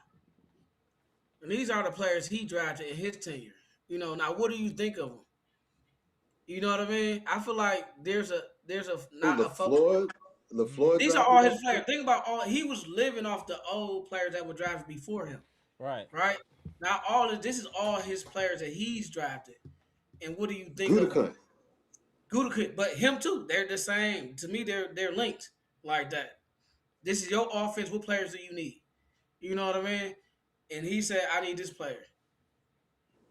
Speaker 4: and these are the players he drafted in his tenure. Now what do you think of them? You know what I mean? I feel like there's a not a focus.
Speaker 2: LaFleur.
Speaker 4: These are all his players. Think about he was living off the old players that were drafted before him.
Speaker 1: Right.
Speaker 4: Now this is all his players that he's drafted. And what do you think of them? Gutekunst, but him too. They're the same. To me, they're linked like that. This is your offense. What players do you need? You know what I mean? And he said, I need this player.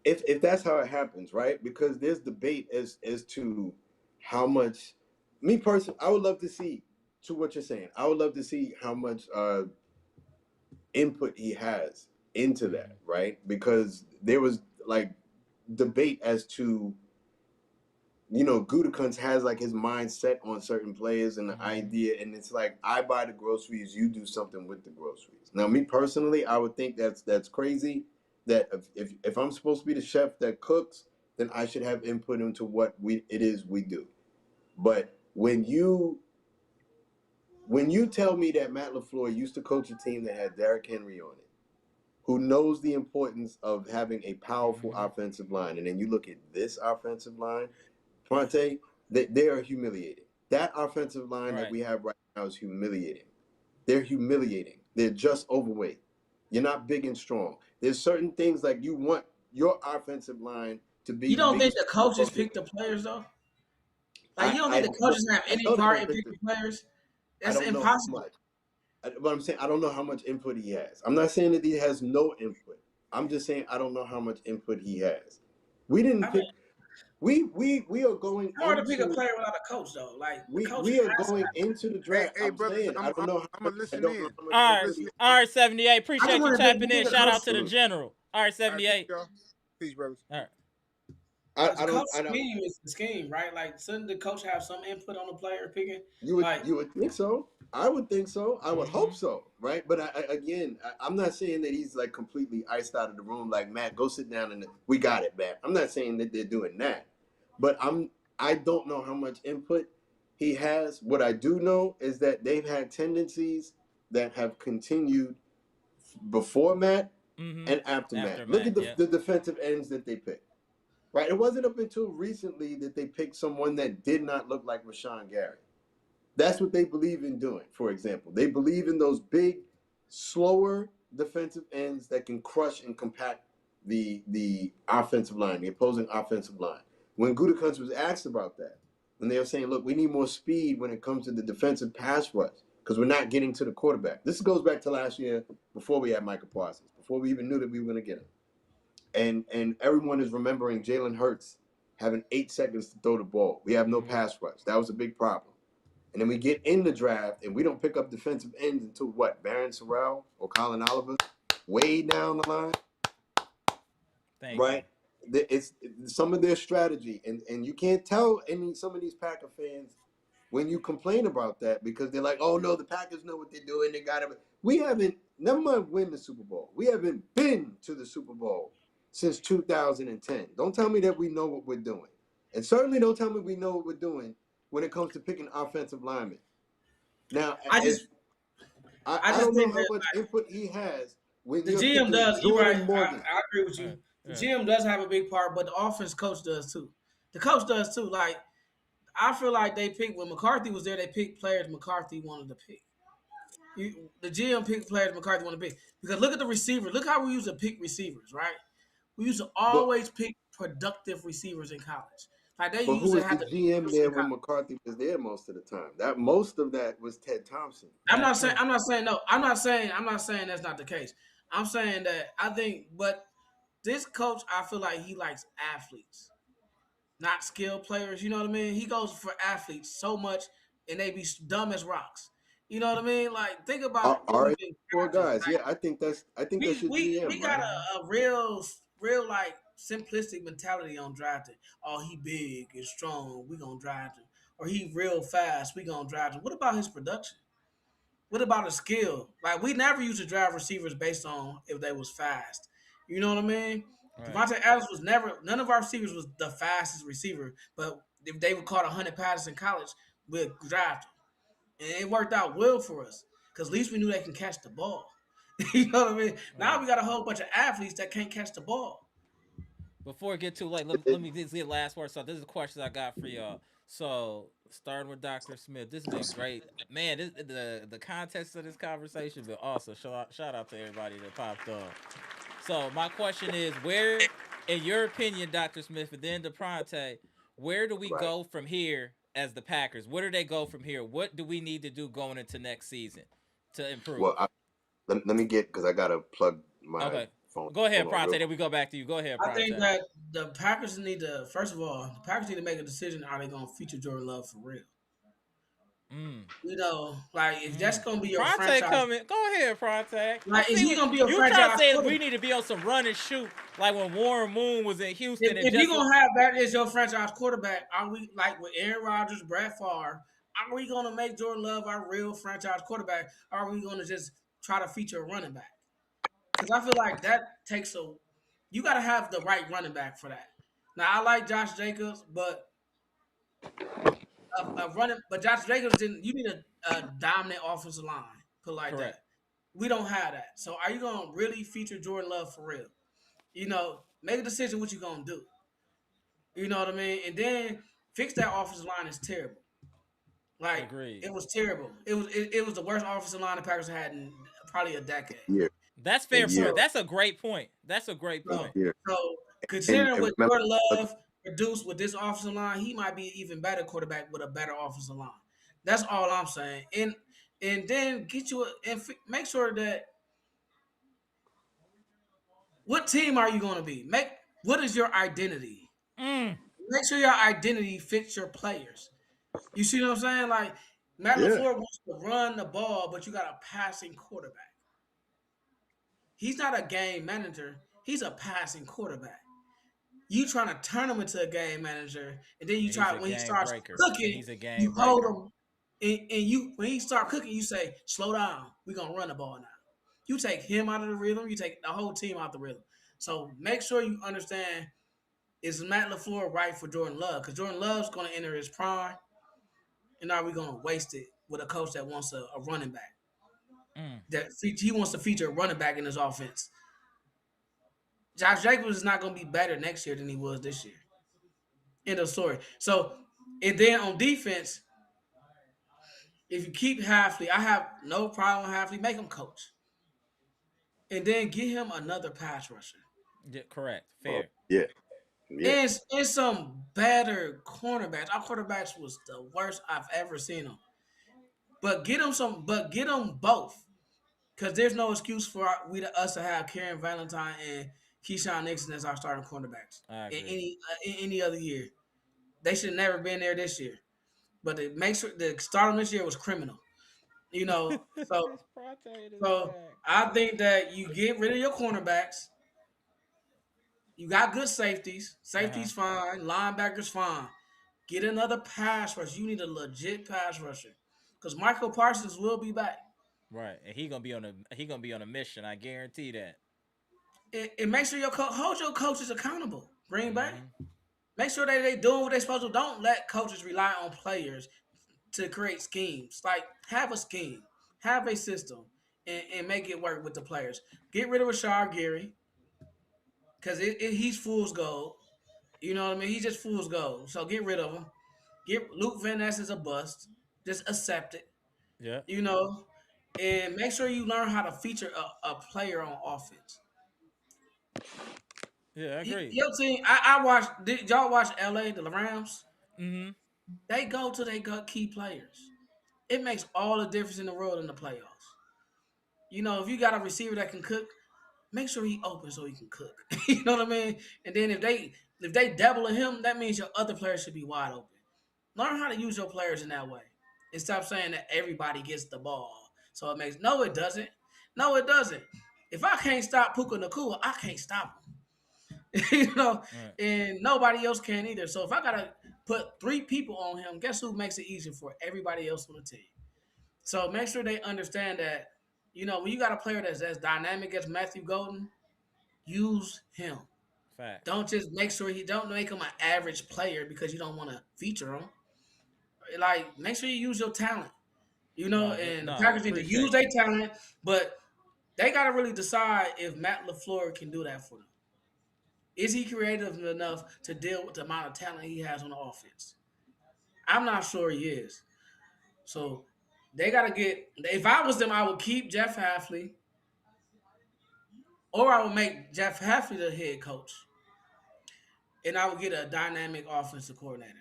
Speaker 2: If that's how it happens, right? Because there's debate as to how much me personally, I would love to see, to what you're saying, I would love to see how much input he has into that, right? Because there was like debate as to, Gutekunst has like his mind set on certain players and the idea, and it's like, I buy the groceries, you do something with the groceries. Now, me personally, I would think that's crazy. That if I'm supposed to be the chef that cooks, then I should have input into what it is we do. But when you tell me that Matt LaFleur used to coach a team that had Derrick Henry on it, who knows the importance of having a powerful offensive line, and then you look at this offensive line, Fonte, they are humiliating. That offensive line that we have right now is humiliating. They're humiliating. They're just overweight. You're not big and strong. There's certain things like you want your offensive line to be
Speaker 4: You
Speaker 2: the
Speaker 4: don't think
Speaker 2: biggest.
Speaker 4: the coaches pick the players though? Like you don't think the coaches have
Speaker 2: I
Speaker 4: any
Speaker 2: know they
Speaker 4: part
Speaker 2: don't
Speaker 4: in
Speaker 2: pick
Speaker 4: picking players?
Speaker 2: I
Speaker 4: That's
Speaker 2: don't know how
Speaker 4: impossible.
Speaker 2: much. But I'm saying I don't know how much input he has. I'm not saying that he has no input. I'm just saying I don't know how much input he has. We didn't
Speaker 4: I mean,
Speaker 2: pick. We are going
Speaker 4: it's hard to pick a
Speaker 2: into
Speaker 4: player without a coach though. Like the coach
Speaker 2: we are
Speaker 4: has to
Speaker 2: going
Speaker 4: have.
Speaker 2: into the
Speaker 5: Hey,
Speaker 2: draft.
Speaker 5: hey,
Speaker 2: I'm
Speaker 5: brothers,
Speaker 2: saying I don't know how
Speaker 5: I'm
Speaker 2: much.
Speaker 5: gonna
Speaker 2: I
Speaker 5: listen
Speaker 2: don't know
Speaker 5: in.
Speaker 2: how much
Speaker 5: I'm
Speaker 4: All
Speaker 5: gonna
Speaker 4: right,
Speaker 2: input
Speaker 5: listen
Speaker 2: he.
Speaker 5: in.
Speaker 1: All right, 78.
Speaker 4: I just
Speaker 1: Appreciate you
Speaker 4: want to think.
Speaker 1: tapping
Speaker 4: You
Speaker 1: in.
Speaker 4: think the
Speaker 1: Shout
Speaker 4: coach?
Speaker 1: out to the general. All right,
Speaker 5: All right, peace,
Speaker 1: 78.
Speaker 5: y'all. Peace, brothers.
Speaker 1: All right.
Speaker 4: Because
Speaker 2: I
Speaker 4: the coach
Speaker 2: don't.
Speaker 4: scheme is the scheme, right? Like, shouldn't the coach have some input on the player picking?
Speaker 2: You
Speaker 4: Like,
Speaker 2: would think so. I would think so. I would hope
Speaker 1: Mm-hmm.
Speaker 2: so, right? But I'm not saying that he's like completely iced out of the room. Like, Matt, go sit down and we got it, Matt. I'm not saying that they're doing that, but I don't know how much input he has. What I do know is that they've had tendencies that have continued before Matt
Speaker 1: Mm-hmm.
Speaker 2: and after
Speaker 1: After
Speaker 2: Matt. Look
Speaker 1: Matt,
Speaker 2: at
Speaker 1: yeah.
Speaker 2: the defensive ends that they picked. Right? It wasn't up until recently that they picked someone that did not look like Rashawn Gary. That's what they believe in doing, for example. They believe in those big, slower defensive ends that can crush and compact the offensive line, the opposing offensive line. When Gutekunst was asked about that, when they were saying, look, we need more speed when it comes to the defensive pass rush because we're not getting to the quarterback. This goes back to last year before we had Michael Parsons, before we even knew that we were going to get him. And everyone is remembering Jalen Hurts having 8 seconds to throw the ball. We have no pass rush. That was a big problem. And then we get in the draft and we don't pick up defensive ends until what? Barron Sorrell or Colin Oliver? Way down the line.
Speaker 1: Thank
Speaker 2: right? It's some of their strategy. And you can't tell some of these Packer fans when you complain about that because they're like, oh no, the Packers know what they're doing. They got it. We haven't, never mind win the Super Bowl. We haven't been to the Super Bowl since 2010. Don't tell me that we know what we're doing. And certainly don't tell me we know what we're doing when it comes to picking offensive linemen. Now,
Speaker 4: I
Speaker 2: if
Speaker 4: just
Speaker 2: I don't know
Speaker 4: think
Speaker 2: how
Speaker 4: that
Speaker 2: much input he has when
Speaker 4: the
Speaker 2: you're
Speaker 4: GM
Speaker 2: picking
Speaker 4: does. You're right.
Speaker 2: Jordan Morgan.
Speaker 4: I agree with
Speaker 1: you.
Speaker 4: you. The
Speaker 1: Yeah.
Speaker 4: GM does have a big part, but the offense coach does too. The coach does too. Like I feel like they picked when McCarthy was there. They picked players McCarthy wanted to pick. The GM picked players McCarthy wanted to pick because look at the receivers. Look how we used to pick receivers, right? We used to
Speaker 2: But
Speaker 4: always pick productive receivers in college. Like they
Speaker 2: but who
Speaker 4: used to
Speaker 2: was the
Speaker 4: have the
Speaker 2: GM
Speaker 4: position
Speaker 2: there
Speaker 4: in college.
Speaker 2: when McCarthy was there most of the time? That most of that was Ted Thompson.
Speaker 1: That's true.
Speaker 4: I'm not saying no. I'm not saying that's not the case. I'm saying that I think, but this coach, I feel like he likes athletes, not skilled players. You know what I mean? He goes for athletes so much, and they be dumb as rocks. You know what I mean? Like think about what
Speaker 2: Are
Speaker 4: we've been
Speaker 2: four
Speaker 4: drafting.
Speaker 2: guys? Yeah, I think that's your
Speaker 4: We
Speaker 2: GM,
Speaker 4: got
Speaker 2: right?
Speaker 4: a real like simplistic mentality on drafting. Oh, he big and strong, we gonna draft him. Or he real fast, we gonna draft him. What about his production? What about his skill? Like we never used to draft receivers based on if they was fast. You know what I mean?
Speaker 1: Right.
Speaker 4: Devontae Adams was never none of our receivers was the fastest receiver, but if they were caught 100 passes in college, we'd draft them. And it worked out well for us because at least we knew they can catch the ball. You know what I mean? Now
Speaker 1: Right.
Speaker 4: we got a whole bunch of athletes that can't catch the ball.
Speaker 1: Before I get too late, let me just get last word. So this is a question I got for y'all. So starting with Dr. Smith, this has been great, man. The context of this conversation been awesome. Shout out to everybody that popped on. So my question is, where, in your opinion, Dr. Smith, and then DePronte, where do we
Speaker 2: Right.
Speaker 1: go from here as the Packers? Where do they go from here? What do we need to do going into next season to improve?
Speaker 2: Well, let me get because I gotta plug my
Speaker 1: Okay,
Speaker 2: phone.
Speaker 1: go ahead,
Speaker 2: Hold on,
Speaker 1: Pronte.
Speaker 2: real
Speaker 1: Then
Speaker 2: quick.
Speaker 1: we go back to you. Go ahead,
Speaker 4: I think
Speaker 1: Pronte.
Speaker 4: that the Packers need to first of all, the Packers need to make a decision: are they going to feature Jordan Love for real? You know, like if that's gonna be your
Speaker 1: Pronte
Speaker 4: franchise,
Speaker 1: coming. Go ahead, Pronte.
Speaker 4: like is
Speaker 1: See
Speaker 4: he
Speaker 1: what
Speaker 4: gonna be a
Speaker 1: you trying to
Speaker 4: franchise
Speaker 1: say.
Speaker 4: quarterback?
Speaker 1: We need to be on some run and shoot, like when Warren Moon was in Houston and
Speaker 4: If you're
Speaker 1: just
Speaker 4: gonna have that as your franchise quarterback, are we like with Aaron Rodgers, Brett Favre? Are we gonna make Jordan Love our real franchise quarterback? Or are we gonna just try to feature a running back? Because I feel like that takes you got to have the right running back for that. Now I like Josh Jacobs, but Josh Jacobs didn't. You need a dominant offensive line, put it like
Speaker 1: correct.
Speaker 4: that. We don't have that. So are you gonna really feature Jordan Love for real? You know, make a decision what you gonna do. You know what I mean? And then fix that offensive line is terrible. Like
Speaker 1: Agreed.
Speaker 4: it was terrible. It was the worst offensive line the Packers had in probably a decade.
Speaker 2: Yeah,
Speaker 1: That's fair
Speaker 2: and
Speaker 1: point.
Speaker 2: year,
Speaker 4: So
Speaker 1: That's a great point. That's a great
Speaker 4: so,
Speaker 1: point.
Speaker 2: yeah,
Speaker 4: so
Speaker 2: and
Speaker 4: considering what
Speaker 2: remember,
Speaker 4: Jordan Love produced with this offensive line, he might be even better quarterback with a better offensive line. That's all I'm saying. And then get you make sure that what team are you going to be? What is your identity?
Speaker 1: Mm.
Speaker 4: Make sure your identity fits your players. You see what I'm saying? Like Matt
Speaker 2: yeah,
Speaker 4: LaFleur wants to run the ball, but you got a passing quarterback. He's not a game manager. He's a passing quarterback. You trying to turn him into a game manager, and then you
Speaker 1: And he's
Speaker 4: try
Speaker 1: a
Speaker 4: when he
Speaker 1: game
Speaker 4: starts
Speaker 1: breaker. And
Speaker 4: cooking,
Speaker 1: he's a game
Speaker 4: you hold
Speaker 1: breaker.
Speaker 4: him, and you when he start cooking, you say, "Slow down. We're gonna run the ball now." You take him out of the rhythm. You take the whole team out the rhythm. So make sure you understand: is Matt LaFleur right for Jordan Love? Because Jordan Love's going to enter his prime, and are we going to waste it with a coach that wants a running back?
Speaker 1: Mm.
Speaker 4: That he wants to feature a running back in his offense. Josh Jacobs is not going to be better next year than he was this year. End of story. So, and then on defense, if you keep Hafley, I have no problem with Hafley. Make him coach, and then get him another pass rusher
Speaker 1: Yeah, correct.
Speaker 2: oh,
Speaker 1: Fair.
Speaker 2: yeah, yeah,
Speaker 4: and some better cornerbacks. Our quarterbacks was the worst I've ever seen them. But get them some. But get them both, because there's no excuse for us to have Karen Valentine and Keyshawn Nixon as our starting cornerbacks
Speaker 1: I
Speaker 4: in
Speaker 1: agree.
Speaker 4: any other year. They should have never been there this year. But it makes the start of this year was criminal. You know, so
Speaker 1: It's Pronte in his
Speaker 4: so
Speaker 1: bag.
Speaker 4: I think that you get rid of your cornerbacks. You got good safeties.
Speaker 1: Uh-huh.
Speaker 4: Safety's fine. Linebackers fine. Get another pass rush. You need a legit pass rusher, because Michael Parsons will be back.
Speaker 1: Right. And he gonna be on a mission. I guarantee that.
Speaker 4: And make sure hold your coaches accountable. Green Bay.
Speaker 1: Mm-hmm.
Speaker 4: Make sure that they doing what they supposed to. Don't let coaches rely on players to create schemes. Like have a scheme, have a system, and make it work with the players. Get rid of Rashard Gary because he's fool's gold. You know what I mean? He's just fool's gold. So get rid of him. Get Luke Van Ness is a bust. Just accept it.
Speaker 1: Yeah.
Speaker 4: You know, and make sure you learn how to feature a player on offense.
Speaker 1: Yeah, I agree.
Speaker 4: Your team, I watched. Did y'all watch LA, the Rams?
Speaker 1: Mm-hmm.
Speaker 4: They go to they got key players. It makes all the difference in the world in the playoffs. You know, if you got a receiver that can cook, make sure he open so he can cook. You know what I mean? And then if they double him, that means your other players should be wide open. Learn how to use your players in that way. And stop saying that everybody gets the ball. So it makes no, it doesn't. No, it doesn't. If I can't stop Puka Nakua, I can't stop him. You know,
Speaker 1: Right.
Speaker 4: and nobody else can either. So if I gotta put 3 people on him, guess who makes it easier for everybody else on the team? So make sure they understand that, you know, when you got a player that's as dynamic as Matthew Golden, use him.
Speaker 1: Facts.
Speaker 4: Don't just make sure he don't make him an average player because you don't want to feature him. Like make sure you use your talent. You know, and the
Speaker 1: No,
Speaker 4: Packers need to use
Speaker 1: appreciate
Speaker 4: their talent, but they gotta really decide if Matt LaFleur can do that for them. Is he creative enough to deal with the amount of talent he has on the offense? I'm not sure he is. So they got to get. If I was them, I would keep Jeff Hafley, or I would make Jeff Hafley the head coach, and I would get a dynamic offensive coordinator,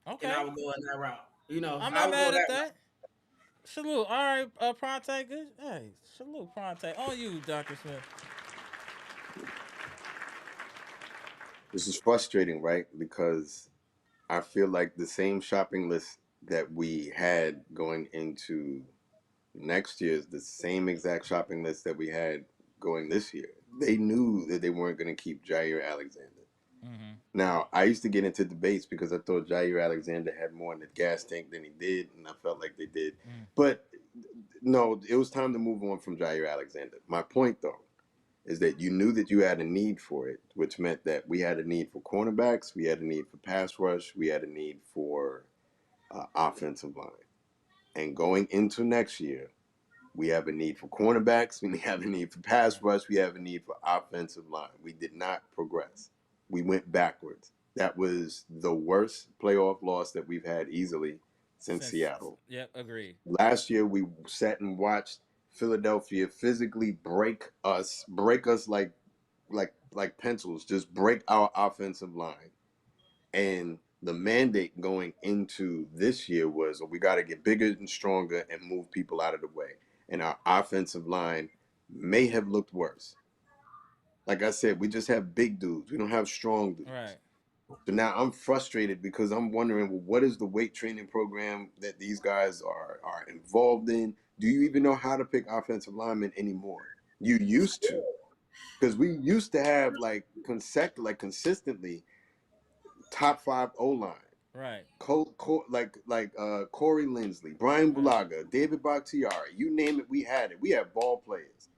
Speaker 1: you.
Speaker 4: and I
Speaker 1: Okay.
Speaker 4: would go in that route. You know,
Speaker 1: I'm
Speaker 4: I
Speaker 1: not
Speaker 4: would go
Speaker 1: mad
Speaker 4: that
Speaker 1: at
Speaker 4: route.
Speaker 1: that. Salute. All right, Pronte. Good. Hey, salute, Pronte. On you, Dr. Smith.
Speaker 2: this is frustrating, right? Because I feel like the same shopping list that we had going into next year is the same exact shopping list that we had going this year. They knew that they weren't going to keep Jair Alexander.
Speaker 1: Mm-hmm.
Speaker 2: Now, I used to get into debates because I thought Jair Alexander had more in the gas tank than he did, and I felt like they did. But no, it was time to move on from Jair Alexander. My point, though, is that you knew that you had a need for it, which meant that we had a need for cornerbacks, we had a need for pass rush, we had a need for offensive line. And going into next year, we have a need for cornerbacks, we have a need for pass rush, we have a need for offensive line. We did not progress. We went backwards. That was the worst playoff loss that we've had easily since Seattle.
Speaker 1: Yep, agreed.
Speaker 2: Last year, we sat and watched Philadelphia physically break us like pencils, just break our offensive line. And the mandate going into this year was, we got to get bigger and stronger and move people out of the way. And our offensive line may have looked worse. Like I said, we just have big dudes. We don't have strong dudes.
Speaker 1: Right.
Speaker 2: So now I'm frustrated because I'm wondering, well, what is the weight training program that these guys are involved in? Do you even know how to pick offensive linemen anymore? You used to, because we used to have consistently top 5 O-line.
Speaker 1: Right.
Speaker 2: Corey Linsley, Brian Bulaga, David Bakhtiari, you name it, we had it. We had ball players.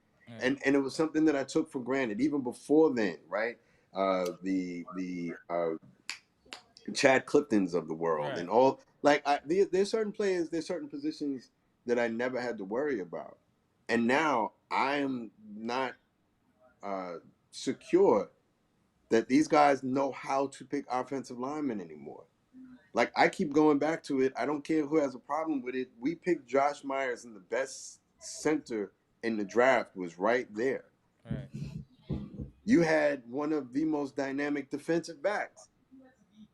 Speaker 2: And it was something that I took for granted even before then, right? The Chad Cliftons of the world,
Speaker 1: Right.
Speaker 2: and all, there's certain players, there's certain positions that I never had to worry about. And now I am not secure that these guys know how to pick offensive linemen anymore. Like, I keep going back to it. I don't care who has a problem with it. We picked Josh Myers, and the best center in the draft was right there.
Speaker 1: Right.
Speaker 2: You had one of the most dynamic defensive backs,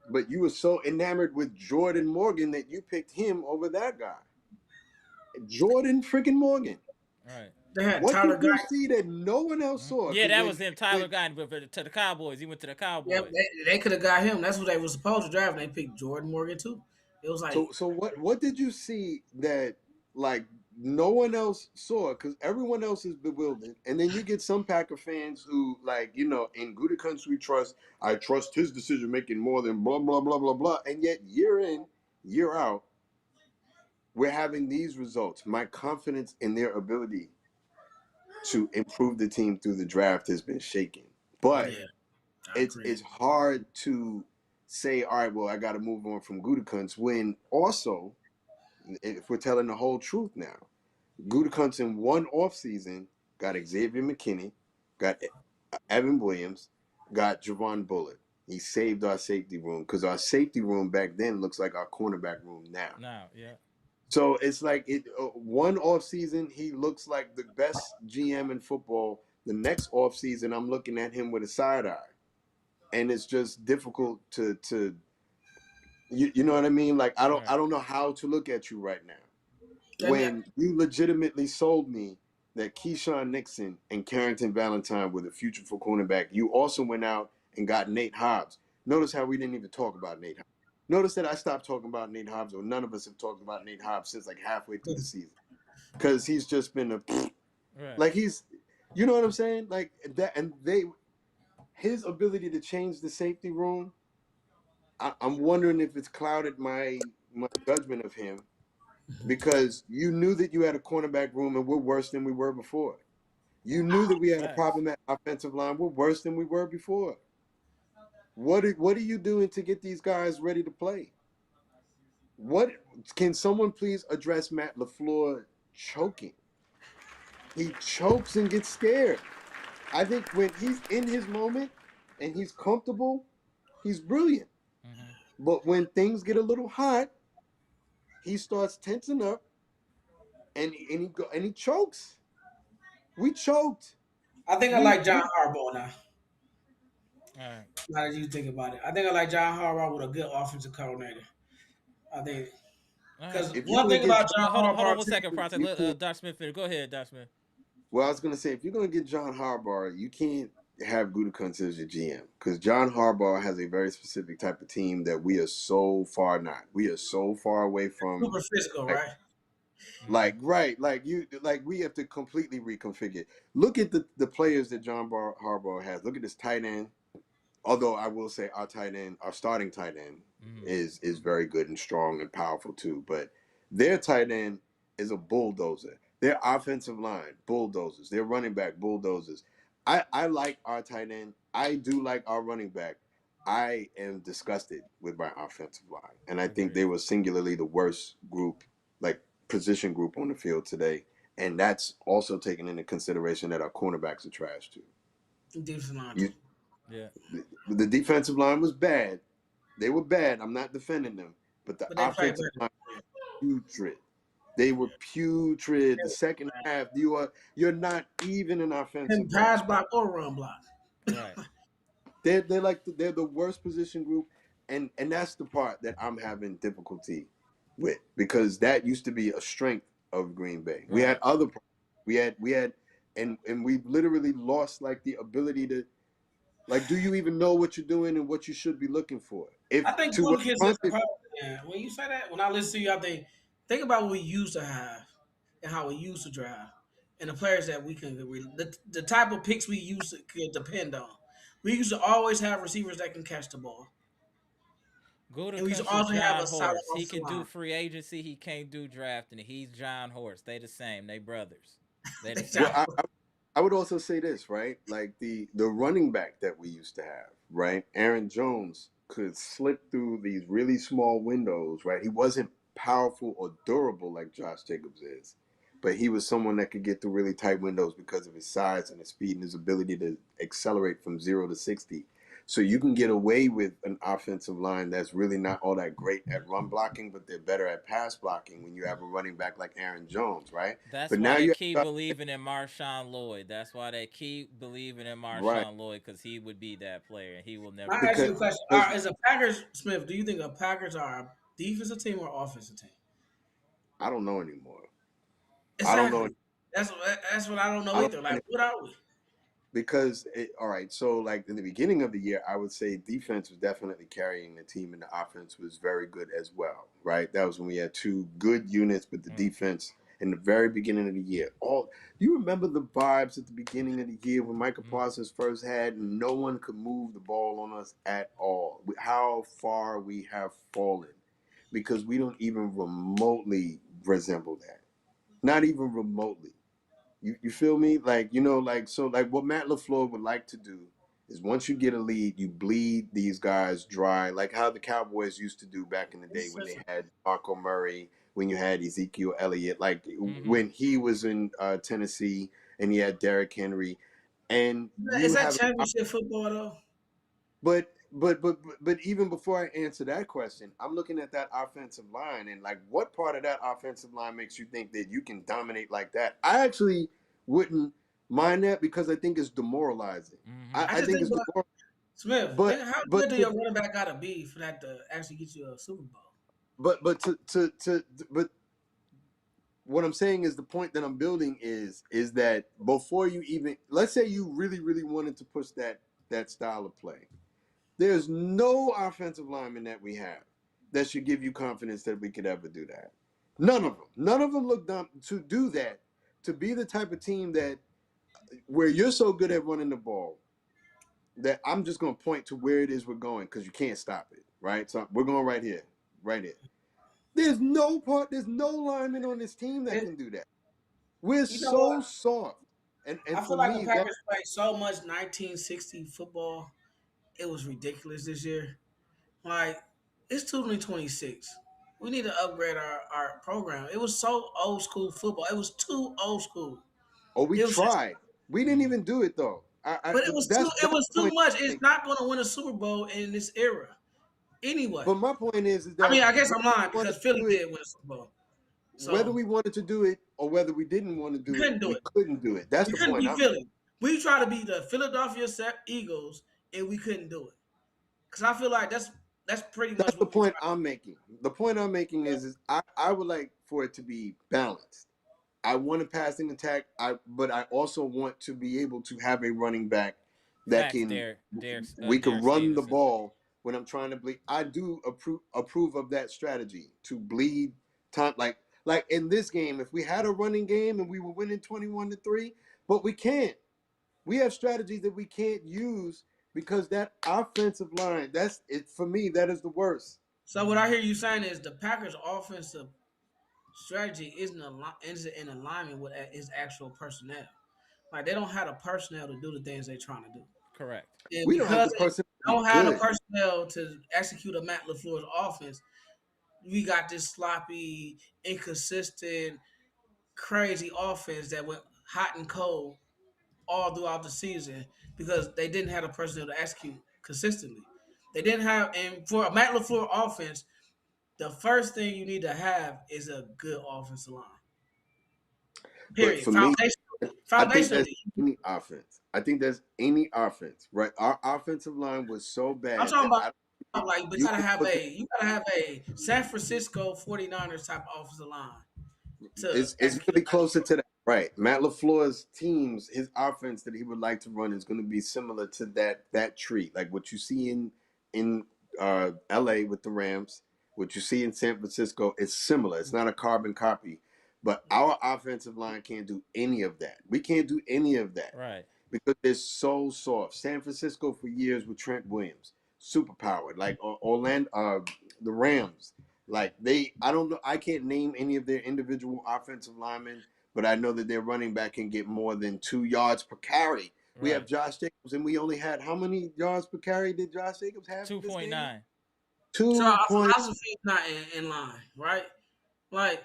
Speaker 2: but you were so enamored with Jordan Morgan that you picked him over that guy. Jordan freaking Morgan.
Speaker 1: Right.
Speaker 4: They had
Speaker 2: What
Speaker 4: Tyler
Speaker 2: did you
Speaker 4: Guy.
Speaker 2: see that no one else saw?
Speaker 1: Yeah, that was him. Tyler got to the Cowboys. He went to the Cowboys.
Speaker 4: Yeah, they could have got him. That's what they were supposed to draft. And they picked Jordan Morgan too. It was like,
Speaker 2: So what did you see that no one else saw? Because everyone else is bewildered, and then you get some Packer fans who, in Gutekunst we trust. I trust his decision making more than blah blah blah blah blah. And yet year in, year out, we're having these results. My confidence in their ability to improve the team through the draft has been shaken. But
Speaker 4: yeah,
Speaker 2: it's hard to say, all right, well, I got to move on from Gutekunst, when also, if we're telling the whole truth now, Gutekunst in one offseason got Xavier McKinney, got Evan Williams, got Javon Bullitt. He saved our safety room, because our safety room back then looks like our cornerback room now.
Speaker 1: Now, yeah.
Speaker 2: So it's like one offseason, he looks like the best GM in football. The next offseason, I'm looking at him with a side eye. And it's just difficult to you know what I mean? Like, I don't know how to look at you right now. When you legitimately sold me that Keyshawn Nixon and Carrington Valentine were the future for cornerback, you also went out and got Nate Hobbs. Notice how we didn't even talk about Nate Hobbs. Notice that I stopped talking about Nate Hobbs, or none of us have talked about Nate Hobbs since halfway through the season. Because he's just been he's, you know what I'm saying? Like that, and his ability to change the safety room, I'm wondering if it's clouded my judgment of him, because you knew that you had a cornerback room and we're worse than we were before. You knew that we had a problem at offensive line. We're worse than we were before. What are you doing to get these guys ready to play? What can someone please address Matt LaFleur choking? He chokes and gets scared. I think when he's in his moment and he's comfortable, he's brilliant. Mm-hmm. But when things get a little hot, he starts tensing up and he chokes. We choked.
Speaker 4: I think I like John Harbaugh now.
Speaker 1: All right.
Speaker 4: Now that you think about it, I think I like John Harbaugh with a good offensive coordinator. I think, because one thing about John Harbaugh.
Speaker 1: Hold on 1 second, Francis. Let Doc Smith finish. Go ahead, Doc Smith.
Speaker 2: Well, I was gonna say, if you're gonna get John Harbaugh, you can't. have Gutekunst as your GM because John Harbaugh has a very specific type of team that we are so far not. We are so far away from.
Speaker 4: Super physical,
Speaker 2: Like,
Speaker 4: right?
Speaker 2: like we have to completely reconfigure. Look at the players that John Harbaugh has. Look at this tight end. Although I will say our starting tight end is very good and strong and powerful too. But their tight end is a bulldozer. Their offensive line, bulldozers. Their running back, bulldozers. I like our tight end. I do like our running back. I am disgusted with my offensive line. And I think they were singularly the worst group, like position group on the field today. And that's also taken into consideration that our cornerbacks are trash too.
Speaker 4: Defensive line.
Speaker 2: You,
Speaker 1: Yeah.
Speaker 2: the defensive line was bad. They were bad. I'm not defending them. But the
Speaker 4: they
Speaker 2: offensive line was putrid. They were putrid. The second half, you're not even an offensive
Speaker 4: pass
Speaker 2: line.
Speaker 4: block or run block.
Speaker 1: Right.
Speaker 2: They're the worst position group, and that's the part that I'm having difficulty with because that used to be a strength of Green Bay. We had other problems. We had and we've literally lost like the ability to like, do you even know what you're doing and what you should be looking for?
Speaker 4: I think Gutekunst is a problem. Yeah. When you say that, when I listen to you, I think about what we used to have and how we used to draft and the players that we can the type of picks we used to could depend on. We used to always have receivers that can catch the ball. And we used to
Speaker 1: Gutekunst is
Speaker 4: also have
Speaker 1: John
Speaker 4: a solid
Speaker 1: Horst. He
Speaker 4: offensive
Speaker 1: can do
Speaker 4: line.
Speaker 1: free agency. He can't do drafting. He's John Horst. They the same. They brothers. They the
Speaker 4: Exactly.
Speaker 1: same.
Speaker 2: Well, I would also say this, right? Like the running back that we used to have, right? Aaron Jones could slip through these really small windows, right? He wasn't powerful or durable like Josh Jacobs is, but he was someone that could get through really tight windows because of his size and his speed and his ability to accelerate from 0 to 60. So you can get away with an offensive line that's really not all that great at run blocking, but they're better at pass blocking when you have a running back like Aaron Jones, right?
Speaker 1: That's
Speaker 2: But
Speaker 1: why
Speaker 2: now
Speaker 1: they
Speaker 2: you
Speaker 1: keep
Speaker 2: have
Speaker 1: believing in Marshawn Lloyd. That's why they keep believing in
Speaker 2: right
Speaker 1: Marshawn Lloyd because he would be that player and he will never.
Speaker 4: I ask
Speaker 2: because
Speaker 4: you a question.
Speaker 2: because
Speaker 4: Is a Packers, Smith, do you think the Packers are a defensive team or offensive team?
Speaker 2: I don't know anymore. I don't know.
Speaker 4: Exactly. That's what I don't know
Speaker 2: I don't
Speaker 4: either.
Speaker 2: know
Speaker 4: Like, what are we?
Speaker 2: because all right. So like in the beginning of the year, I would say defense was definitely carrying the team, and the offense was very good as well. Right. That was when we had two good units, but the defense in the very beginning of the year. Do you remember the vibes at the beginning of the year when Michael Parsons first had and no one could move the ball on us at all? How far we have fallen because we don't even remotely resemble that. Not even remotely. You feel me? Like, so like what Matt LaFleur would like to do is once you get a lead, you bleed these guys dry, like how the Cowboys used to do back in the day when they had Marco Murray, when you had Ezekiel Elliott, like when he was in Tennessee and he had Derrick Henry, and
Speaker 4: Is
Speaker 2: you
Speaker 4: that
Speaker 2: have
Speaker 4: championship football though?
Speaker 2: but even before I answer that question, I'm looking at that offensive line and like what part of that offensive line makes you think that you can dominate like that? I actually wouldn't mind that because I think it's demoralizing.
Speaker 4: I
Speaker 2: I
Speaker 4: just
Speaker 2: think
Speaker 4: think
Speaker 2: it's
Speaker 4: about
Speaker 2: demoralizing.
Speaker 4: Smith.
Speaker 2: But
Speaker 4: Think how
Speaker 2: but
Speaker 4: good do
Speaker 2: to,
Speaker 4: your running back gotta be for that to actually get you a Super Bowl?
Speaker 2: but what I'm saying is the point that I'm building is that before you even let's say you really wanted to push that style of play. There's no offensive lineman that we have that should give you confidence that we could ever do that. None of them. None of them look dumb to do that, to be the type of team that where you're so good at running the ball that I'm just going to point to where it is we're going because you can't stop it, right? So we're going right here, right here. There's no lineman on this team that can do that. We're
Speaker 4: You know what?
Speaker 2: so soft. And
Speaker 4: I feel
Speaker 2: for
Speaker 4: like the
Speaker 2: me, that
Speaker 4: Packers played so much 1960 football. It was ridiculous this year. Like, it's 2026. We need to upgrade our program. It was so old school football. It was too old school.
Speaker 2: we
Speaker 4: It was just,
Speaker 2: tried. We didn't even do it though.
Speaker 4: but it was too.
Speaker 2: That's
Speaker 4: It
Speaker 2: the
Speaker 4: was too
Speaker 2: point.
Speaker 4: much. It's not going to win a Super Bowl in this era. Anyway,
Speaker 2: But my point is
Speaker 4: I
Speaker 2: that
Speaker 4: mean, I guess I'm
Speaker 2: whether we
Speaker 4: lying
Speaker 2: wanted
Speaker 4: because
Speaker 2: to
Speaker 4: Philly
Speaker 2: do it,
Speaker 4: did win a Super Bowl,
Speaker 2: whether
Speaker 4: so
Speaker 2: we wanted to do it or whether we didn't want to
Speaker 4: we
Speaker 2: do it,
Speaker 4: couldn't do
Speaker 2: we
Speaker 4: it.
Speaker 2: couldn't do it. That's
Speaker 4: We
Speaker 2: the
Speaker 4: couldn't
Speaker 2: point
Speaker 4: be
Speaker 2: I'm making.
Speaker 4: Philly. We tried to be the Philadelphia Eagles, and we couldn't do it. Because I feel like that's pretty much
Speaker 2: That's the
Speaker 4: what we
Speaker 2: point
Speaker 4: tried.
Speaker 2: I'm making. The point I'm making is I would like for it to be balanced. I want a passing attack, but I also want to be able to have a running back that
Speaker 1: Facts,
Speaker 2: can
Speaker 1: Derek's
Speaker 2: we can
Speaker 1: Derek
Speaker 2: run the
Speaker 1: Stevenson.
Speaker 2: ball when I'm trying to bleed. I do approve of that strategy to bleed time. Like in this game, if we had a running game and we were winning 21-3, but we can't. We have strategies that we can't use because that offensive line, that's it for me. That is the worst.
Speaker 4: So what I hear you saying is the Packers' offensive strategy isn't in alignment with his actual personnel. Like they don't have the personnel to do the things they're trying to do.
Speaker 1: Correct.
Speaker 4: And
Speaker 2: We don't have
Speaker 4: because
Speaker 2: the
Speaker 4: they
Speaker 2: person to be
Speaker 4: don't have the
Speaker 2: good.
Speaker 4: personnel to execute a Matt LaFleur's offense, we got this sloppy, inconsistent, crazy offense that went hot and cold all throughout the season because they didn't have the personnel to execute consistently. They didn't have, and for a Matt LaFleur offense, the first thing you need to have is a good offensive line.
Speaker 2: But
Speaker 4: Period.
Speaker 2: for me, I think that's
Speaker 4: Foundationally,
Speaker 2: any offense. I think that's any offense, right? Our offensive line was so
Speaker 4: I'm
Speaker 2: bad
Speaker 4: talking
Speaker 2: that
Speaker 4: about
Speaker 2: I
Speaker 4: like, but
Speaker 2: you can put the,
Speaker 4: you gotta have a San Francisco 49ers type offensive line to
Speaker 2: it's going to
Speaker 4: execute
Speaker 2: be
Speaker 4: a Matt
Speaker 2: closer to that, right? Matt LaFleur's teams, his offense that he would like to run is going to be similar to that tree, like what you see in LA with the Rams, what you see in San Francisco. It's similar. It's not a carbon copy, but our offensive line can't do any of that. We can't do any of that
Speaker 1: Right.
Speaker 2: because they're so soft. San Francisco for years with Trent Williams, super powered. Like Orlando, the Rams. Like I don't know. I can't name any of their individual offensive linemen, but I know that their running back can get more than 2 yards per carry. We have
Speaker 1: Right.
Speaker 2: Josh Jacobs, and we only had how many yards per carry did Josh Jacobs have in this game?
Speaker 1: 2.9.
Speaker 4: So
Speaker 2: 2 point.
Speaker 4: philosophy is not in line, right? Like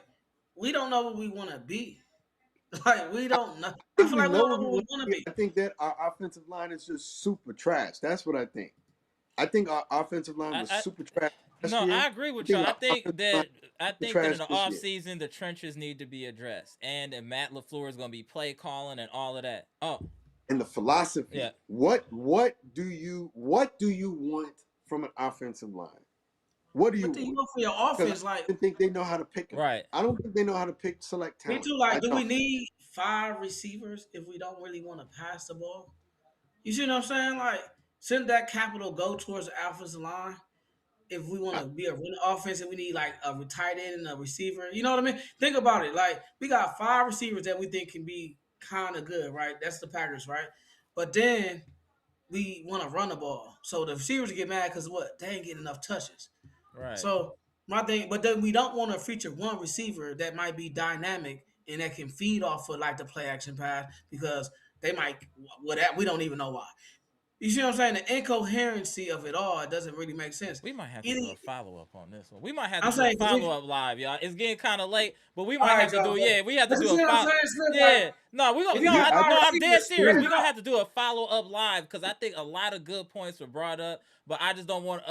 Speaker 4: we don't know what we want to be. Like we don't know.
Speaker 2: I
Speaker 4: I
Speaker 2: think
Speaker 4: feel
Speaker 2: we
Speaker 4: like we don't
Speaker 2: know what
Speaker 4: know
Speaker 2: we
Speaker 4: what we
Speaker 2: want
Speaker 4: want
Speaker 2: to
Speaker 4: to
Speaker 2: be.
Speaker 4: be.
Speaker 2: I think that our offensive line is just super trash. That's what I think. I think our offensive line was
Speaker 1: I
Speaker 2: super trash last
Speaker 1: No,
Speaker 2: year.
Speaker 1: I agree
Speaker 2: I
Speaker 1: with y'all.
Speaker 2: think our offensive line
Speaker 1: I
Speaker 2: is super
Speaker 1: think that
Speaker 2: trash
Speaker 1: in the
Speaker 2: this year.
Speaker 1: offseason the trenches need to be addressed. And Matt LaFleur is gonna be play calling and all of that. Oh,
Speaker 2: And the philosophy.
Speaker 1: yeah.
Speaker 2: What do you want from an offensive line? What do you
Speaker 4: What do you
Speaker 2: want?
Speaker 4: want for your
Speaker 2: Because
Speaker 4: offense?
Speaker 2: I
Speaker 4: Like
Speaker 2: don't think they know how to pick them.
Speaker 1: Right.
Speaker 2: I don't think they know how to select
Speaker 4: me
Speaker 2: talent.
Speaker 4: too.
Speaker 2: I
Speaker 4: Like, do we
Speaker 2: don't.
Speaker 4: need 5 receivers if we don't really want to pass the ball? You see what I'm saying? Like, shouldn't that capital go towards the offensive line? If we want
Speaker 2: I,
Speaker 4: to be a running offense and we need like a tight end and a receiver, you know what I mean? Think about it. Like we got 5 receivers that we think can be kind of good, right? That's the Packers, right? But then we want to run the ball, so the receivers get mad because what? They ain't getting enough touches.
Speaker 1: Right.
Speaker 4: So my thing, but then we don't want to feature one receiver that might be dynamic and that can feed off of like the play action pass because they might we don't even know why. You see what I'm saying? The incoherency of it all, it doesn't really make sense.
Speaker 1: We might have to do a
Speaker 4: Any,
Speaker 1: follow up on this one. We might have to
Speaker 4: I'm
Speaker 1: do a
Speaker 4: saying, because
Speaker 1: follow up live, y'all. It's getting kind of late, but we
Speaker 4: all
Speaker 1: might
Speaker 4: right,
Speaker 1: have to
Speaker 4: y'all.
Speaker 1: do. Yeah, we have to
Speaker 4: But you
Speaker 1: do a
Speaker 4: see what I'm
Speaker 1: follow.
Speaker 4: saying? Smith, like,
Speaker 1: Yeah, no, we
Speaker 4: if
Speaker 1: gonna.
Speaker 4: you
Speaker 1: No,
Speaker 2: yeah,
Speaker 4: got
Speaker 2: I,
Speaker 1: no,
Speaker 4: five
Speaker 1: I'm dead
Speaker 4: receivers,
Speaker 1: serious.
Speaker 2: yeah,
Speaker 1: We're gonna have to do a follow up live because I think a lot of good points were brought up, but I just don't want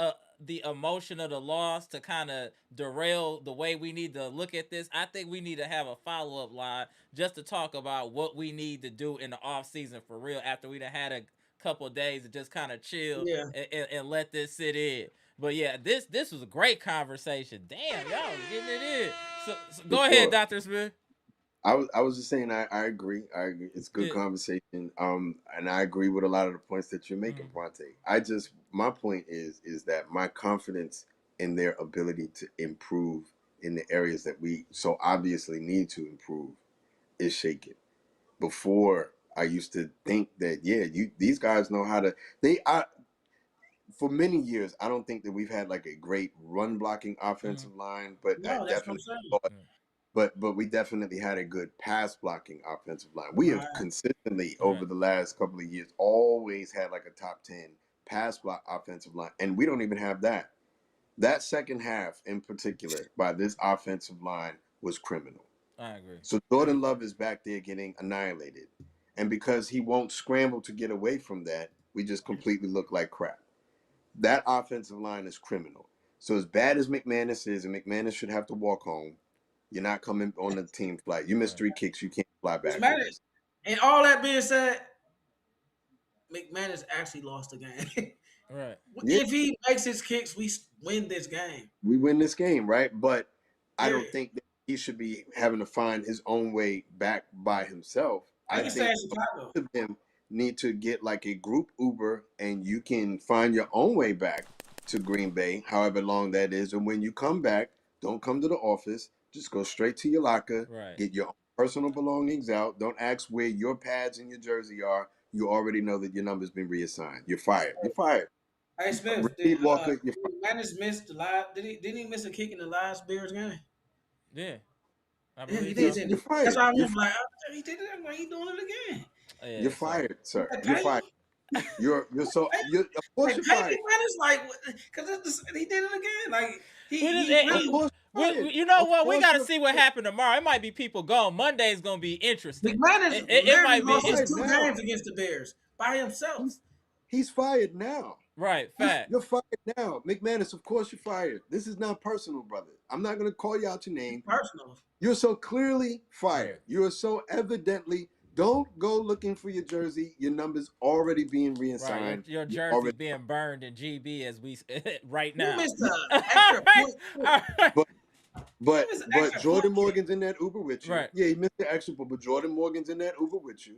Speaker 1: the emotion of the loss to kind of derail the way we need to look at this. I think we need to have a follow up live just to talk about what we need to do in the off season for real after we done had a couple of days to just kind of chill
Speaker 4: yeah.
Speaker 1: and let this sit in. But yeah, this was a great conversation. Damn, y'all was getting it in. So
Speaker 2: for
Speaker 1: go ahead,
Speaker 2: sure.
Speaker 1: Dr. Smith.
Speaker 2: I was just saying I agree. I agree. It's good
Speaker 1: Yeah.
Speaker 2: conversation. And I agree with a lot of the points that you're making, Bronte. My point is that my confidence in their ability to improve in the areas that we so obviously need to improve is shaken. Before I used to think that these guys know how to for many years I don't think that we've had like a great run blocking offensive line, but I
Speaker 4: No, that's what I'm
Speaker 2: definitely
Speaker 4: saying.
Speaker 2: but we definitely had a good pass blocking offensive line. We
Speaker 4: Right.
Speaker 2: have consistently
Speaker 1: Right.
Speaker 2: over the last couple of years always had like a top 10 pass block offensive line, and we don't even have that. That second half in particular by this offensive line was criminal.
Speaker 1: I agree.
Speaker 2: So Jordan Love is back there getting annihilated, and because he won't scramble to get away from that, we just completely look like crap. That offensive line is criminal. So as bad as McManus is, and McManus should have to walk home, you're not coming on the team flight. You missed
Speaker 1: Right.
Speaker 2: 3 kicks. You can't fly
Speaker 4: It's
Speaker 2: back with
Speaker 4: mad.
Speaker 2: us.
Speaker 4: And all that being said, McManus actually lost the game.
Speaker 1: Right.
Speaker 2: Yeah,
Speaker 4: If he makes his kicks, we win this game.
Speaker 2: we win this game, right? But I don't
Speaker 4: Period.
Speaker 2: think that he should be having to find his own way back by himself.
Speaker 4: He
Speaker 2: I
Speaker 4: can
Speaker 1: Right.
Speaker 4: stay
Speaker 2: think
Speaker 4: in Chicago.
Speaker 2: of him need to get like a group Uber, and you can find your own way back to Green Bay, however long that is. And when you come back, don't come to the office. Just go straight to your locker,
Speaker 1: Right.
Speaker 2: get your personal belongings out. Don't ask where your pads and your jersey are. You already know that your number's been reassigned. You're fired. You're fired.
Speaker 4: Hey Smith,
Speaker 2: Repeat Walker, you're fired.
Speaker 4: McManus missed the last? Didn't he miss a kick in the last Bears game?
Speaker 1: Yeah, I
Speaker 4: Yeah, he
Speaker 1: believe
Speaker 4: did.
Speaker 1: so.
Speaker 4: Didn't
Speaker 2: You're
Speaker 4: he? That's
Speaker 2: fired.
Speaker 4: why I
Speaker 2: You're
Speaker 4: remember. Like, he did it. Like, he doing it again.
Speaker 2: You're
Speaker 1: Yeah, so
Speaker 2: fired, sir.
Speaker 4: Like,
Speaker 2: You're
Speaker 4: pay
Speaker 2: fired.
Speaker 4: him.
Speaker 2: You're of course
Speaker 4: Like,
Speaker 2: you're
Speaker 4: pay
Speaker 2: fired.
Speaker 4: McManus. Like, because he did it again. Like,
Speaker 1: we just,
Speaker 4: he
Speaker 2: Of
Speaker 4: really.
Speaker 2: course you're fired.
Speaker 1: you know
Speaker 2: Of
Speaker 1: what? We
Speaker 2: course
Speaker 1: got to
Speaker 2: you're
Speaker 1: see what
Speaker 2: fired.
Speaker 1: happened tomorrow. It might be people gone. Monday's gonna be interesting.
Speaker 4: McManus
Speaker 1: It
Speaker 4: literally
Speaker 1: might be.
Speaker 2: He's
Speaker 4: lost his
Speaker 2: fired
Speaker 4: two
Speaker 2: now.
Speaker 4: games against the Bears by himself.
Speaker 2: He's fired now.
Speaker 1: Right. Fact.
Speaker 2: You're fired now. McManus, of course you're fired. This is not personal, brother. I'm not gonna call you out your name.
Speaker 4: Personal.
Speaker 2: You're so clearly fired.
Speaker 1: Right.
Speaker 2: You are so evidently. Don't go looking for your jersey. Your number's already being
Speaker 1: Right.
Speaker 2: reassigned.
Speaker 1: Your
Speaker 2: You
Speaker 1: jersey's
Speaker 2: already,
Speaker 1: being burned in GB as we right
Speaker 4: You
Speaker 1: now.
Speaker 4: missed an
Speaker 1: All
Speaker 4: extra
Speaker 1: right.
Speaker 4: point.
Speaker 1: All right.
Speaker 2: but
Speaker 4: You missed an extra
Speaker 2: Jordan
Speaker 4: point.
Speaker 2: Morgan's in that Uber with you.
Speaker 1: Right.
Speaker 2: Yeah, he missed the extra, but Jordan Morgan's in that Uber with you.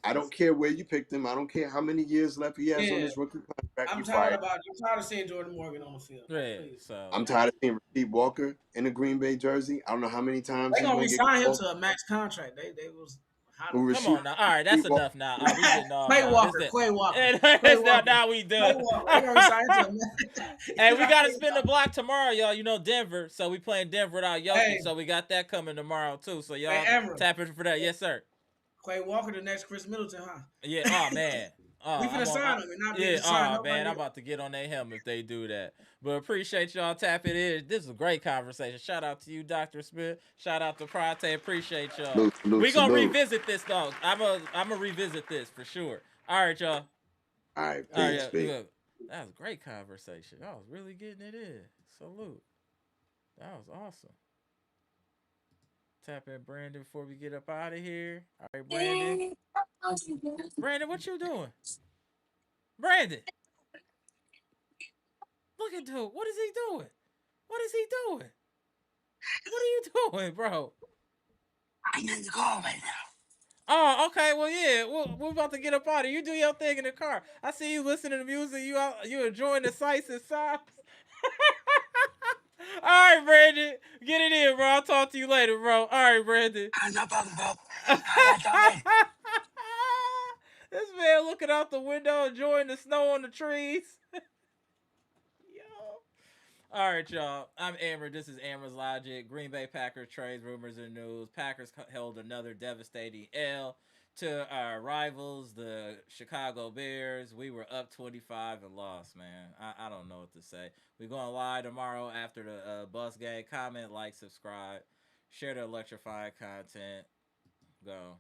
Speaker 2: I don't care where you picked him. I don't care how many years left he has on
Speaker 4: Yeah,
Speaker 2: his rookie contract.
Speaker 4: I'm
Speaker 2: You
Speaker 4: tired
Speaker 2: fired.
Speaker 4: of seeing Jordan Morgan on the field.
Speaker 1: Yeah.
Speaker 4: Please.
Speaker 1: So
Speaker 2: I'm tired of seeing Rasheed Walker in a Green Bay jersey. I don't know how many times
Speaker 4: They
Speaker 2: he's
Speaker 4: gonna
Speaker 2: going to get
Speaker 4: resign him
Speaker 2: called.
Speaker 4: to a max contract. They was hot on.
Speaker 1: come on now. All right, that's
Speaker 2: Rasheed Walker.
Speaker 1: enough now. We getting off
Speaker 4: Clay
Speaker 1: now.
Speaker 4: Walker.
Speaker 1: This
Speaker 4: Clay Walker.
Speaker 1: is
Speaker 4: Clay Walker.
Speaker 1: now we
Speaker 4: Clay
Speaker 1: done.
Speaker 4: Walker. They gonna resign him to a max.
Speaker 1: Hey, we gotta spin the block tomorrow, y'all. You know Denver, so we playing Denver without Yoki,
Speaker 4: Hey.
Speaker 1: so we got that coming tomorrow too. So y'all
Speaker 4: Hey, Amara.
Speaker 1: tap in for that. Yes, sir.
Speaker 4: Clay Walker, the next Chris Middleton, huh?
Speaker 1: Yeah. Oh man. Oh,
Speaker 4: We finna sign him and not be
Speaker 1: yeah.
Speaker 4: able to sign
Speaker 1: Oh
Speaker 4: nobody
Speaker 1: man, I'm
Speaker 4: else.
Speaker 1: about to get on their helmet if they do that. But appreciate y'all tapping in. This is a great conversation. Shout out to you, Dr. Smith. Shout out to Prate. Appreciate y'all. We gonna revisit this though. I'm gonna revisit this for sure. All right, y'all.
Speaker 2: All right,
Speaker 1: All right,
Speaker 2: peace, peace.
Speaker 1: look, that was a great conversation. I was really getting it in. Salute. That was awesome. Tap in Brandon before we get up out of here. All right, Brandon. Brandon, what you doing? Brandon. Look at dude. What is he doing? What is he doing? What are you doing, bro?
Speaker 5: I'm in the car right now.
Speaker 1: Oh, okay. Well, yeah. We're about to get up out of here. You do your thing in the car. I see you listening to music. You enjoying the sights and sounds. All right, Brandon. Get it in, bro. I'll talk to you later, bro. All right, Brandon.
Speaker 5: No problem, bro.
Speaker 1: This man looking out the window, enjoying the snow on the trees. Yo. All right, y'all. I'm Amber. This is Amara's Logic. Green Bay Packers trades, rumors, and news. Packers held another devastating L to our rivals, the Chicago Bears. We were up 25 and lost, man. I don't know what to say. We're going live tomorrow after the bus game. Comment, like, subscribe, share the electrified content. Go.